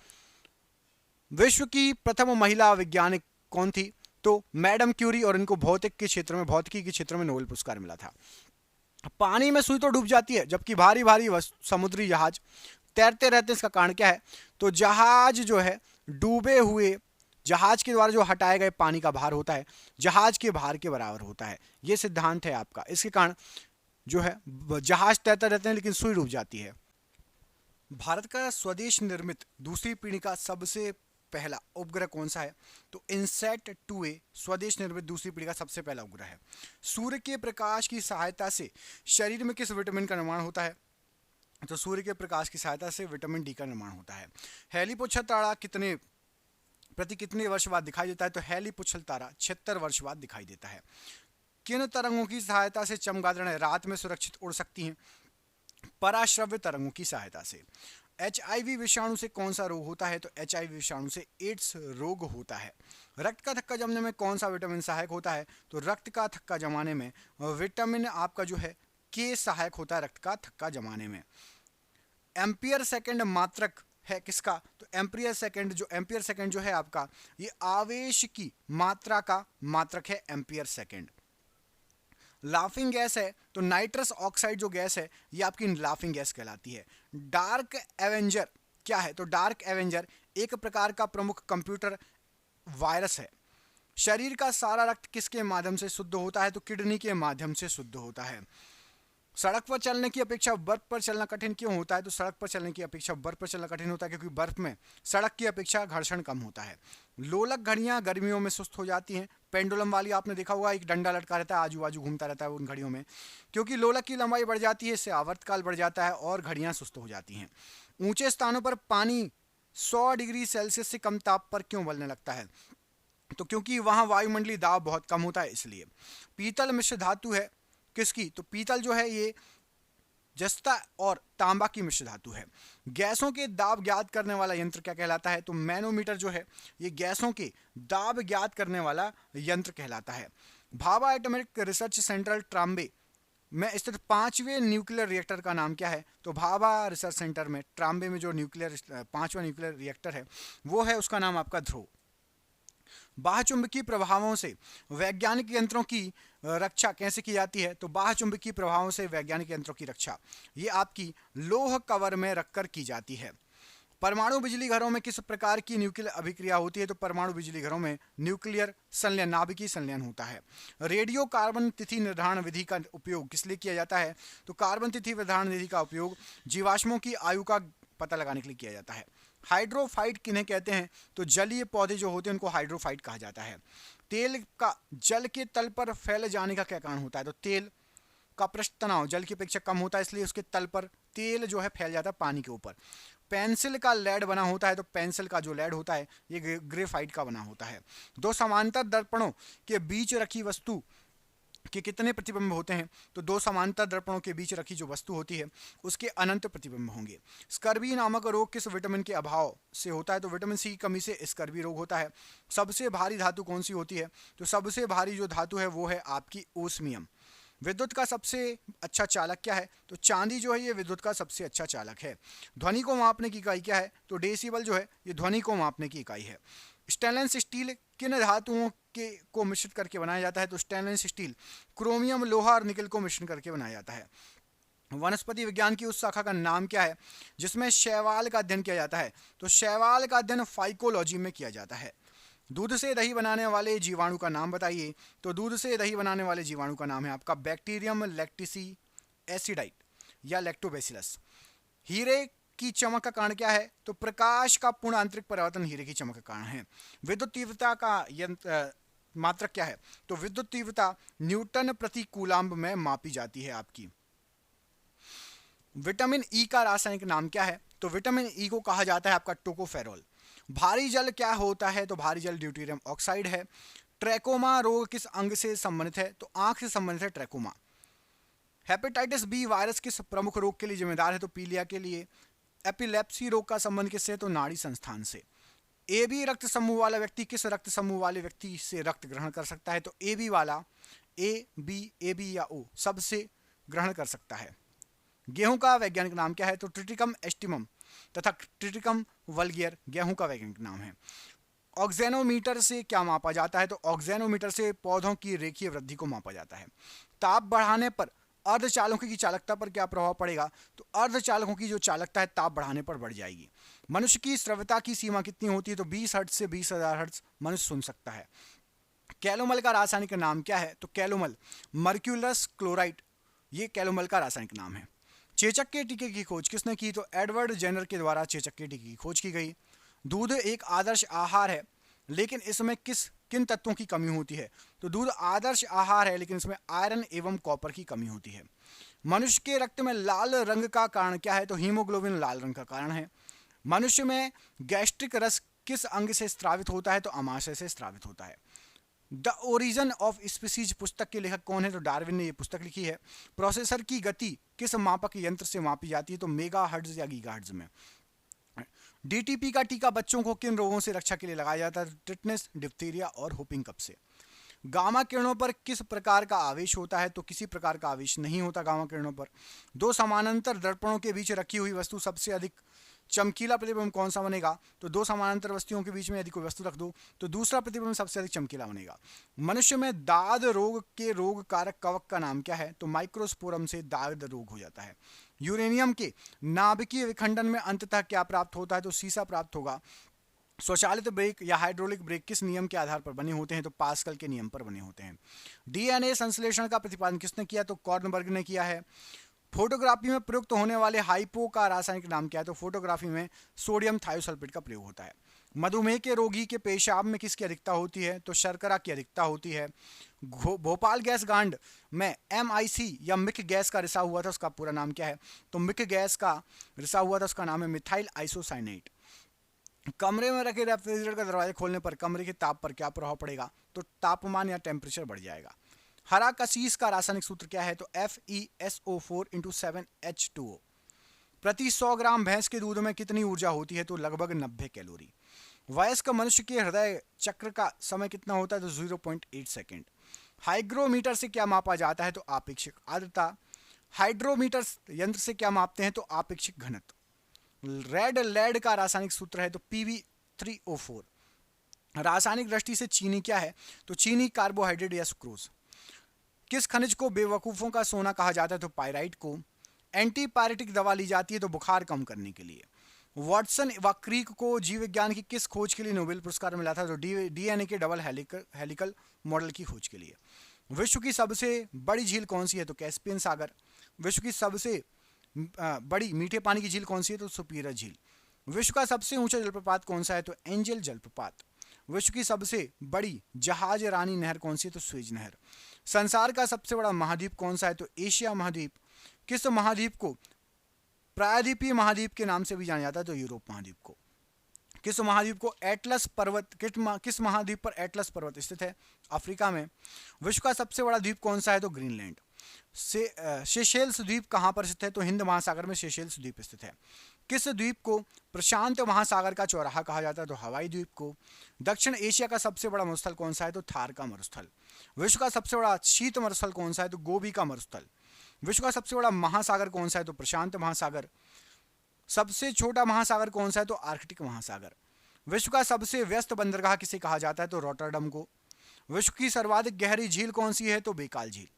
विश्व की प्रथम महिला वैज्ञानिक कौन थी? तो मैडम क्यूरी, और इनको भौतिकी के क्षेत्र में नोबेल पुरस्कार मिला था। पानी में सुई तो डूब जाती है, जबकि भारी भारी समुद्री जहाज तैरते रहते हैं। इसका कारण क्या है? तो जहाज जो है, डूबे हुए जहाज के द्वारा जो हटाए गए पानी का भार होता है, जहाज के भार के बराबर होता है। यह सिद्धांत है आपका। इसके कारण जो है जहाज तैरते रहते हैं लेकिन सुई डूब जाती है। भारत का स्वदेश निर्मित दूसरी पीढ़ी का सबसे पहला उपग्रह कौन सा है? तो इनसैट 2A स्वदेश निर्मित दूसरी पीढ़ी का सबसे पहला उपग्रह है। सूर्य के प्रकाश की सहायता से शरीर में किस विटामिन का निर्माण होता है? तो सूर्य के प्रकाश की सहायता से विटामिन डी का निर्माण होता है। हेलीपुच्छल तारा प्रति कितने वर्ष बाद दिखाई देता है? तो हेलीपुच्छल तारा 76 वर्ष बाद दिखाई देता है। किन तरंगों की सहायता से चमगादड़ें रात में सुरक्षित उड़ सकती हैं? पराश्रव्य तरंगों की सहायता से। HIV विषाणु से कौन सा रोग होता है? तो HIV विषाणु से एड्स रोग होता है। रक्त का थक्का जमाने में कौन सा विटामिन सहायक होता है? तो रक्त का थक्का जमाने में विटामिन आपका जो है के सहायक होता है रक्त का थक्का जमाने में। एम्पियर सेकंड मात्रक है किसका? तो एम्पियर सेकंड जो है आपका, ये आवेश की मात्रा का मात्रक है एम्पियर सेकंड। लाफिंग गैस है तो नाइट्रस ऑक्साइड जो गैस है ये आपकी लाफिंग गैस कहलाती है। डार्क एवेंजर क्या है? तो डार्क एवेंजर एक प्रकार का प्रमुख कंप्यूटर वायरस है। शरीर का सारा रक्त किसके माध्यम से शुद्ध होता है? तो किडनी के माध्यम से शुद्ध होता है। सड़क पर चलने की अपेक्षा बर्फ पर चलना कठिन क्यों होता है? तो सड़क पर चलने की अपेक्षा बर्फ पर चलना कठिन होता है क्योंकि बर्फ में सड़क की अपेक्षा घर्षण कम होता है। लोलक घड़ियां गर्मियों में सुस्त हो जाती हैं। पेंडुलम वाली आपने देखा होगा, एक डंडा लटका रहता है, आजू बाजू घूमता रहता है उन घड़ियों में, क्योंकि लोलक की लंबाई बढ़ जाती है, इससे आवर्तकाल बढ़ जाता है और घड़ियां सुस्त हो जाती हैं। ऊंचे स्थानों पर पानी 100 डिग्री सेल्सियस से कम ताप पर क्यों उबलने लगता है? तो क्योंकि वहां वायुमंडलीय दाब बहुत कम होता है इसलिए। पीतल मिश्र धातु है किसकी? तो पीतल जो है ये जस्ता और तांबा की मिश्र धातु है। गैसों के दाब ज्ञात करने वाला यंत्र क्या कहलाता है? तो मैनोमीटर जो है ये गैसों के दाब ज्ञात करने वाला यंत्र कहलाता है। Bhabha atomic research centre Trombay में स्थित 5वें न्यूक्लियर रिएक्टर का नाम क्या है? तो भाभा रिसर्च सेंटर में ट्राम्बे में जो 5वां न्यूक्लियर रिएक्टर है वो है, उसका नाम आपका ध्रुव। बाह्यचुंबकीय प्रभावों से वैज्ञानिक यंत्रों की रक्षा कैसे की जाती है? तो बाह्यचुंबकीय प्रभावों से वैज्ञानिक यंत्रों की रक्षा ये आपकी लोह कवर में रखकर की जाती है। परमाणु बिजली घरों में किस प्रकार की न्यूक्लियर अभिक्रिया होती है? तो परमाणु बिजली घरों में न्यूक्लियर संलयन, नाभिकीय संलयन होता है। रेडियो कार्बन तिथि निर्धारण विधि का उपयोग किस लिए किया जाता है? तो कार्बन तिथि निर्धारण विधि का उपयोग जीवाश्मों की आयु का पता लगाने के लिए किया जाता है। हाइड्रोफाइट किन्हें कहते हैं? तो जलीय पौधे जो होते हैं उनको हाइड्रोफाइट कहा जाता है। तेल का जल के तल पर फैल जाने का क्या कारण होता है? तो तेल का पृष्ठ तनाव जल की अपेक्षा कम होता है, इसलिए उसके तल पर तेल जो है फैल जाता है पानी के ऊपर। पेंसिल का लेड बना होता है, तो पेंसिल का जो लेड होता है ये ग्रेफाइट का बना होता है। दो समांतर दर्पणों के बीच रखी वस्तु के कितने प्रतिबिंब होते हैं? तो दो समांतर दर्पणों के बीच रखी जो वस्तु होती है उसके अनंत प्रतिबिंब होंगे। स्कर्वी नामक रोग किस विटामिन के अभाव से होता है? तो विटामिन सी की कमी से स्कर्वी रोग होता है। सबसे भारी धातु कौन सी होती है? तो सबसे भारी जो धातु है वो है आपकी ओस्मियम। विद्युत का सबसे अच्छा चालक क्या है? तो चांदी जो है ये विद्युत का सबसे अच्छा चालक है। ध्वनि को मापने की इकाई क्या है? तो डेसिबल जो है ये ध्वनि को मापने की इकाई है। स्टेनलेस स्टील किन धातुओं के को मिश्रित करके बनाया जाता है? तो स्टेनलेस स्टील क्रोमियम, लोहा और निकल को मिश्रण करके बनाया जाता है। वनस्पति विज्ञान की उस शाखा का नाम क्या है जिसमें शैवाल का अध्ययन किया जाता है? तो शैवाल का अध्ययन फाइकोलॉजी में किया जाता है। दूध से दही बनाने वाले जीवाणु का नाम बताइए। तो दूध से दही बनाने वाले जीवाणु का नाम है आपका बैक्टीरियम लैक्टिसी एसिडाइट या लैक्टोबैसिलस। हीरे की चमक का कारण क्या है? तो प्रकाश का पूर्ण आंतरिक परावर्तन हीरे की चमक का कारण है। विद्युत तीव्रता का मात्रक क्या है? तो विद्युत तीव्रता न्यूटन प्रति कूलाम्ब में मापी जाती है आपकी। विटामिन ई का रासायनिक नाम क्या है? तो विटामिन ई को कहा जाता है आपका टोकोफेरोल। भारी जल क्या होता है? तो भारी जल ड्यूटेरियम ऑक्साइड है। ट्रैकोमा रोग किस अंग से संबंधित है? तो आंख से संबंधित है ट्रैकोमा। हेपेटाइटिस बी वायरस किस प्रमुख रोग के लिए जिम्मेदार है? तो पीलिया के लिए। एपिलेप्सी रोग का संबंध किससे? तो नाड़ी संस्थान से। ए बी रक्त समूह वाला व्यक्ति किस रक्त समूह वाले व्यक्ति से रक्त ग्रहण कर सकता है? तो ए बी वाला ए बी या ओ सबसे ग्रहण कर सकता है। गेहूं का वैज्ञानिक नाम क्या है? तो ट्रिटिकम एस्टिमम तथा ट्रिटिकम वल्गियर गेहूं का वैज्ञानिक नाम है। ऑक्जेनोमीटर से क्या मापा जाता है? तो ऑक्जेनोमीटर से पौधों की रेखीय वृद्धि को मापा जाता है। ताप बढ़ाने पर अर्धचालकों की चालकता पर क्या प्रभाव पड़ेगा? तो अर्धचालकों की जो चालकता है ताप बढ़ाने पर बढ़ जाएगी। मनुष्य की श्रव्यता की सीमा कितनी होती है? तो 20 हर्ट्ज से 20,000 हर्ट्ज मनुष्य सुन सकता है। कैलोमल का रासायनिक नाम क्या है? तो कैलोमल मर्क्यूलस क्लोराइड, ये कैलोमल का रासायनिक नाम है। चेचक के टीके की खोज किसने की? तो एडवर्ड जेनर के द्वारा चेचक के टीके की खोज की गई। दूध एक आदर्श आहार है, लेकिन इसमें किन तत्वों की कमी होती है? तो दूध आदर्श आहार है, लेकिन इसमें आयरन एवं कॉपर की कमी होती है। मनुष्य के रक्त में लाल रंग का कारण क्या है? तो हीमोग्लोबिन लाल रंग का कारण है। मनुष्य में गैस्ट्रिक रस किस अंग से स्रावित होता है? तो अमाशय से स्रावित होता है। द ओरिजिन ऑफ स्पीसीज पुस्तक के लेखक कौन है? तो डार्विन ने यह पुस्तक लिखी है। प्रोसेसर की गति किस मापक यंत्र से मापी जाती है? तो मेगा हर्ट्ज या गीगा हर्ट्ज में। डीटीपी का टीका बच्चों को किन रोगों से रक्षा के लिए लगाया जाता है? टिटनेस, डिप्थीरिया और हुपिंग कफ से। गामा किरणों पर किस प्रकार का आवेश होता है? तो किसी प्रकार का आवेश नहीं होता गामा किरणों पर। दो समानांतर दर्पणों के बीच रखी हुई वस्तु सबसे अधिक चमकीला प्रतिबिंब कौन सा बनेगा? तो दो समानांतर वस्तुओं के बीच में यदि कोई वस्तु रख दो तो दूसरा प्रतिबिंब सबसे अधिक चमकीला बनेगा। मनुष्य में दाद रोग के रोग कारक कवक का नाम क्या है? तो माइक्रोस्पोरम से दाद रोग हो जाता है। यूरेनियम के नाभिकीय विखंडन में अंततः क्या प्राप्त होता है? तो सीसा प्राप्त होगा। स्वचालित ब्रेक या हाइड्रोलिक ब्रेक किस नियम के आधार पर बने होते हैं? तो पास्कल के नियम पर बने होते हैं। डीएनए संश्लेषण का प्रतिपादन किसने किया? तो कॉर्नबर्ग ने किया है। फोटोग्राफी में प्रयुक्त होने वाले हाइपो का रासायनिक नाम क्या है? तो फोटोग्राफी में सोडियम थायोसल्फेट का प्रयोग होता है। मधुमेह के रोगी के पेशाब में किसकी अधिकता होती है? तो शर्करा की अधिकता होती है। भोपाल गैस कांड में MIC या मिक गैस का रिसाव हुआ था, उसका पूरा नाम क्या है? तो मिक गैस का रिसाव हुआ था, उसका नाम है मिथाइल आइसोसाइनेट। कमरे में रखे रेफ्रिजरेटर का दरवाजा खोलने पर कमरे के ताप पर क्या प्रभाव पड़ेगा? तो तापमान या टेम्परेचर बढ़ जाएगा। हरा कसीस का रासायनिक सूत्र क्या है? तो FeSO4 × 7H2O। प्रति 100 ग्राम भैंस के दूध में कितनी ऊर्जा होती है? तो लगभग 90 कैलोरी। वयस्क मनुष्य के हृदय चक्र का समय कितना होता है? तो 0.8 सेकेंड। हाइग्रोमीटर से क्या मापा जाता है? तो आपेक्षिक आर्द्रता। हाइड्रोमीटर यंत्र से क्या मापते हैं? तो आपेक्षिक घनत्व। रेड लेड का रासायनिक सूत्र है तो Pb3O4। रासायनिक दृष्टि से चीनी क्या है? तो चीनी कार्बोहाइड्रेट या सुक्रोज। किस खनिज को बेवकूफों का सोना कहा जाता है? तो पायराइट को। एंटीपायरेटिक दवा ली जाती है तो बुखार कम करने के लिए। वॉटसन व क्रीक को जीव विज्ञान की किस खोज के लिए नोबेल पुरस्कार मिला था? तो डीएनए के डबल हेलिकल मॉडल की खोज के लिए। विश्व की सबसे बड़ी झील कौन सी है? तो कैस्पियन सागर। विश्व की सबसे बड़ी मीठे पानी की झील कौन सी है? तो सुपीरियर झील। विश्व का सबसे ऊंचा जलप्रपात कौन सा है? तो एंजल जलप्रपात। विश्व की सबसे बड़ी जहाज रानी नहर कौन सी है? तो स्वेज नहर। संसार का सबसे बड़ा महाद्वीप कौन सा है? तो एशिया महाद्वीप। किस महाद्वीप को प्रायद्वीपीय महाद्वीप के नाम से भी जाना जाता है? तो यूरोप महाद्वीप को। किस महाद्वीप को एटलस पर्वत किस महाद्वीप पर एटलस पर्वत स्थित है? अफ्रीका में। विश्व का सबसे बड़ा द्वीप कौन सा है? तो ग्रीनलैंड। सेशेल्स द्वीप कहां पर स्थित है? तो हिंद महासागर में सेशेल्स द्वीप स्थित है। किस द्वीप को प्रशांत महासागर का चौराहा कहा जाता है? तो हवाई द्वीप को। दक्षिण एशिया का सबसे बड़ा मरुस्थल कौन सा है? तो थार का मरुस्थल। विश्व का सबसे बड़ा शीत मरुस्थल कौन सा है? तो गोबी का मरुस्थल। विश्व का सबसे बड़ा महासागर कौन सा है? तो प्रशांत महासागर। सबसे छोटा महासागर कौन सा है? तो आर्कटिक महासागर। विश्व का सबसे व्यस्त बंदरगाह किसे कहा जाता है? तो रॉटरडम को। विश्व की सर्वाधिक गहरी झील कौन सी है? तो बेकाल झील।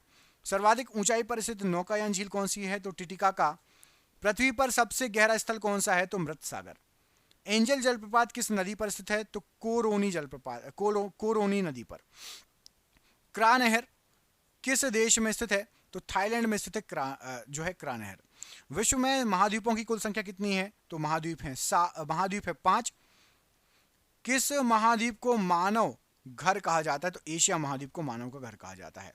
सर्वाधिक ऊंचाई पर स्थित नौकायान झील कौन सी है? तो टिटिकाका। पृथ्वी पर सबसे गहरा स्थल कौन सा है? तो मृत सागर। एंजल जलप्रपात किस नदी पर स्थित है? तो कोरोनी जलप्रपात कोरोनी नदी पर। क्रा नहर किस देश में स्थित है? तो थाईलैंड में स्थित है क्रा नहर। विश्व में महाद्वीपों की कुल संख्या कितनी है? तो महाद्वीप है 5। किस महाद्वीप को मानव घर कहा जाता है? तो एशिया महाद्वीप को मानव का घर कहा जाता है।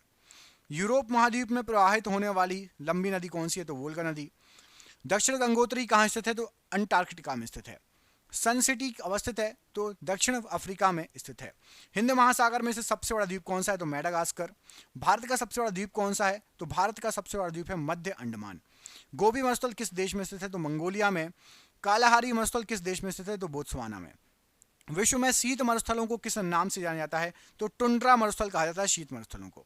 यूरोप महाद्वीप में प्रवाहित होने वाली लंबी नदी कौन सी है? तो वोल्गा नदी। दक्षिण गंगोत्री कहाँ स्थित है? तो अंटार्कटिका में स्थित है। सन सिटी अवस्थित है तो दक्षिण अफ्रीका में स्थित है। हिंद महासागर में से सबसे बड़ा द्वीप कौन सा है? तो मैडागास्कर। भारत का सबसे बड़ा द्वीप कौन सा है? तो भारत का सबसे बड़ा द्वीप है मध्य अंडमान। गोबी मरुस्थल किस देश में स्थित है? तो मंगोलिया में। कालाहारी मरुस्थल किस देश में स्थित है? तो बोत्सवाना में। विश्व में शीत मरुस्थलों को किस नाम से जाना जाता है? तो टुंड्रा मरुस्थल कहा जाता है शीत मरुस्थलों को।